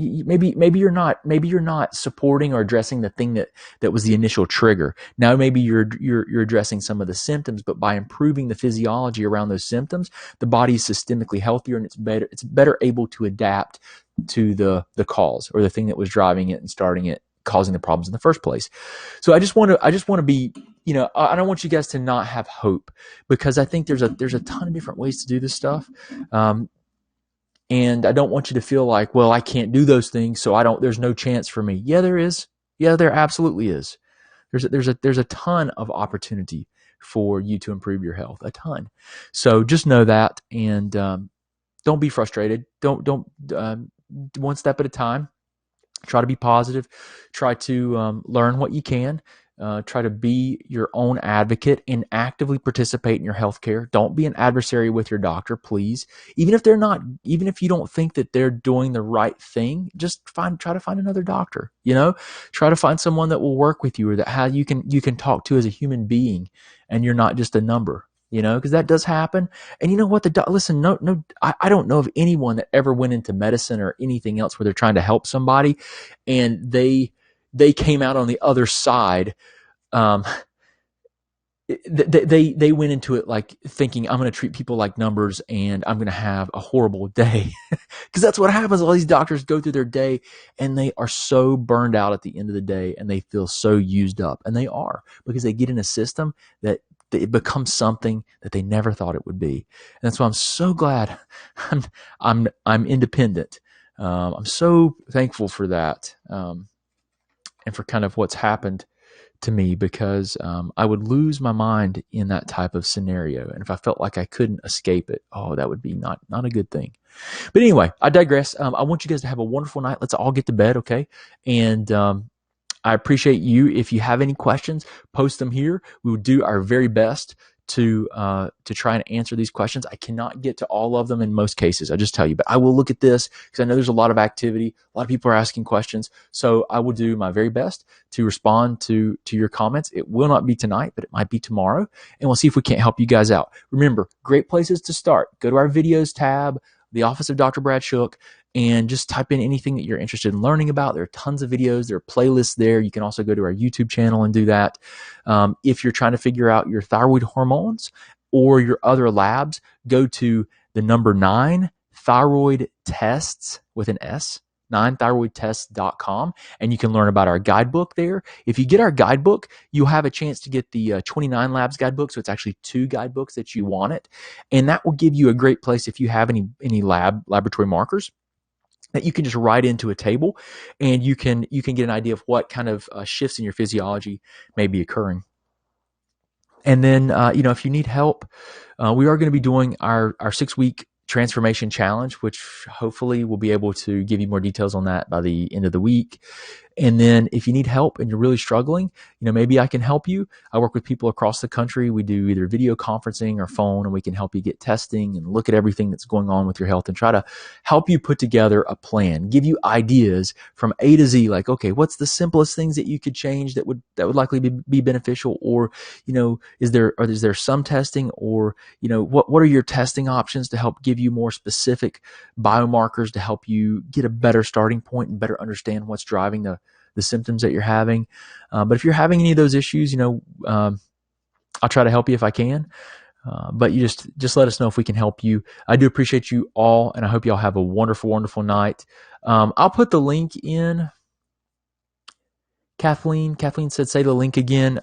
maybe you're not supporting or addressing the thing that was the initial trigger. Now maybe you're addressing some of the symptoms, but by improving the physiology around those symptoms, the body is systemically healthier, and it's better able to adapt to the cause, or the thing that was driving it and starting it, causing the problems in the first place. So I just want to be, I don't want you guys to not have hope, because I think there's a ton of different ways to do this stuff. And I don't want you to feel like, well, I can't do those things, so there's no chance for me. Yeah, there is. Yeah, there absolutely is. There's a ton of opportunity for you to improve your health, a ton. So just know that, and don't be frustrated. Don't one step at a time. Try to be positive. Try to learn what you can. Try to be your own advocate and actively participate in your healthcare. Don't be an adversary with your doctor, please. Even if you don't think that they're doing the right thing, just try to find another doctor. Try to find someone that will work with you, or that you can talk to as a human being, and you're not just a number. Because that does happen. And you know what? Listen, I don't know of anyone that ever went into medicine or anything else where they're trying to help somebody, and they came out on the other side. They went into it like thinking, I'm going to treat people like numbers and I'm going to have a horrible day. Because that's what happens. All these doctors go through their day and they are so burned out at the end of the day, and they feel so used up, and they are, because they get in a system that it becomes something that they never thought it would be. And that's why I'm so glad I'm independent. I'm so thankful for that, and for kind of what's happened to me because I would lose my mind in that type of scenario. And if I felt like I couldn't escape it, oh, that would be not a good thing. But anyway, I digress. I want you guys to have a wonderful night. Let's all get to bed, okay? And I appreciate you. If you have any questions, post them here. We will do our very best to try and answer these questions. I cannot get to all of them in most cases, I just tell you, but I will look at this because I know there's a lot of activity. A lot of people are asking questions. So I will do my very best to respond to your comments. It will not be tonight, but it might be tomorrow. And we'll see if we can't help you guys out. Remember, great places to start. Go to our videos tab, the Office of Dr. Brad Shook, and just type in anything that you're interested in learning about. There are tons of videos. There are playlists there. You can also go to our YouTube channel and do that. If you're trying to figure out your thyroid hormones or your other labs, go to the number 9 thyroid tests with an S, 9thyroidtests.com, and you can learn about our guidebook there. If you get our guidebook, you'll have a chance to get the 29 labs guidebook. So it's actually 2 guidebooks that you want it. And that will give you a great place if you have any laboratory markers that you can just write into a table, and you can get an idea of what kind of shifts in your physiology may be occurring. And then, if you need help, we are going to be doing our 6-week transformation challenge, which hopefully we'll be able to give you more details on that by the end of the week. And then if you need help and you're really struggling, maybe I can help you. I work with people across the country. We do either video conferencing or phone, and we can help you get testing and look at everything that's going on with your health and try to help you put together a plan, give you ideas from A to Z, like, okay, what's the simplest things that you could change that would likely be beneficial? Or, is there some testing, or, what are your testing options to help give you more specific biomarkers to help you get a better starting point and better understand what's driving the symptoms that you're having. But if you're having any of those issues, I'll try to help you if I can. But you just let us know if we can help you. I do appreciate you all, and I hope you all have a wonderful, wonderful night. I'll put the link in. Kathleen said, say the link again.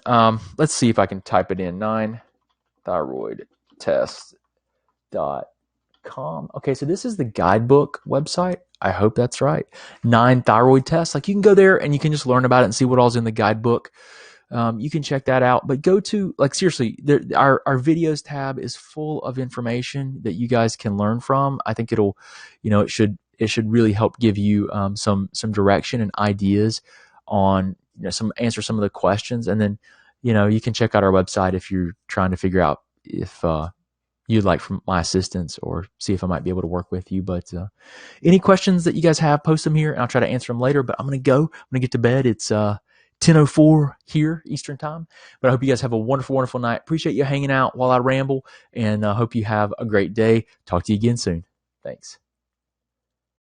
Let's see if I can type it in. 9thyroidtests.com. Okay, so this is the guidebook website. I hope that's right. 9 thyroid tests. Like, you can go there and you can just learn about it and see what all's in the guidebook. You can check that out. But go to, seriously, our videos tab is full of information that you guys can learn from. I think it'll, it should really help give you some direction and ideas on, answer some of the questions. And then, you can check out our website if you're trying to figure out if you'd like from my assistance, or see if I might be able to work with you. But any questions that you guys have, post them here and I'll try to answer them later. But I'm going to go. I'm going to get to bed. It's 10:04 here Eastern time. But I hope you guys have a wonderful, wonderful night. Appreciate you hanging out while I ramble, and I hope you have a great day. Talk to you again soon. Thanks.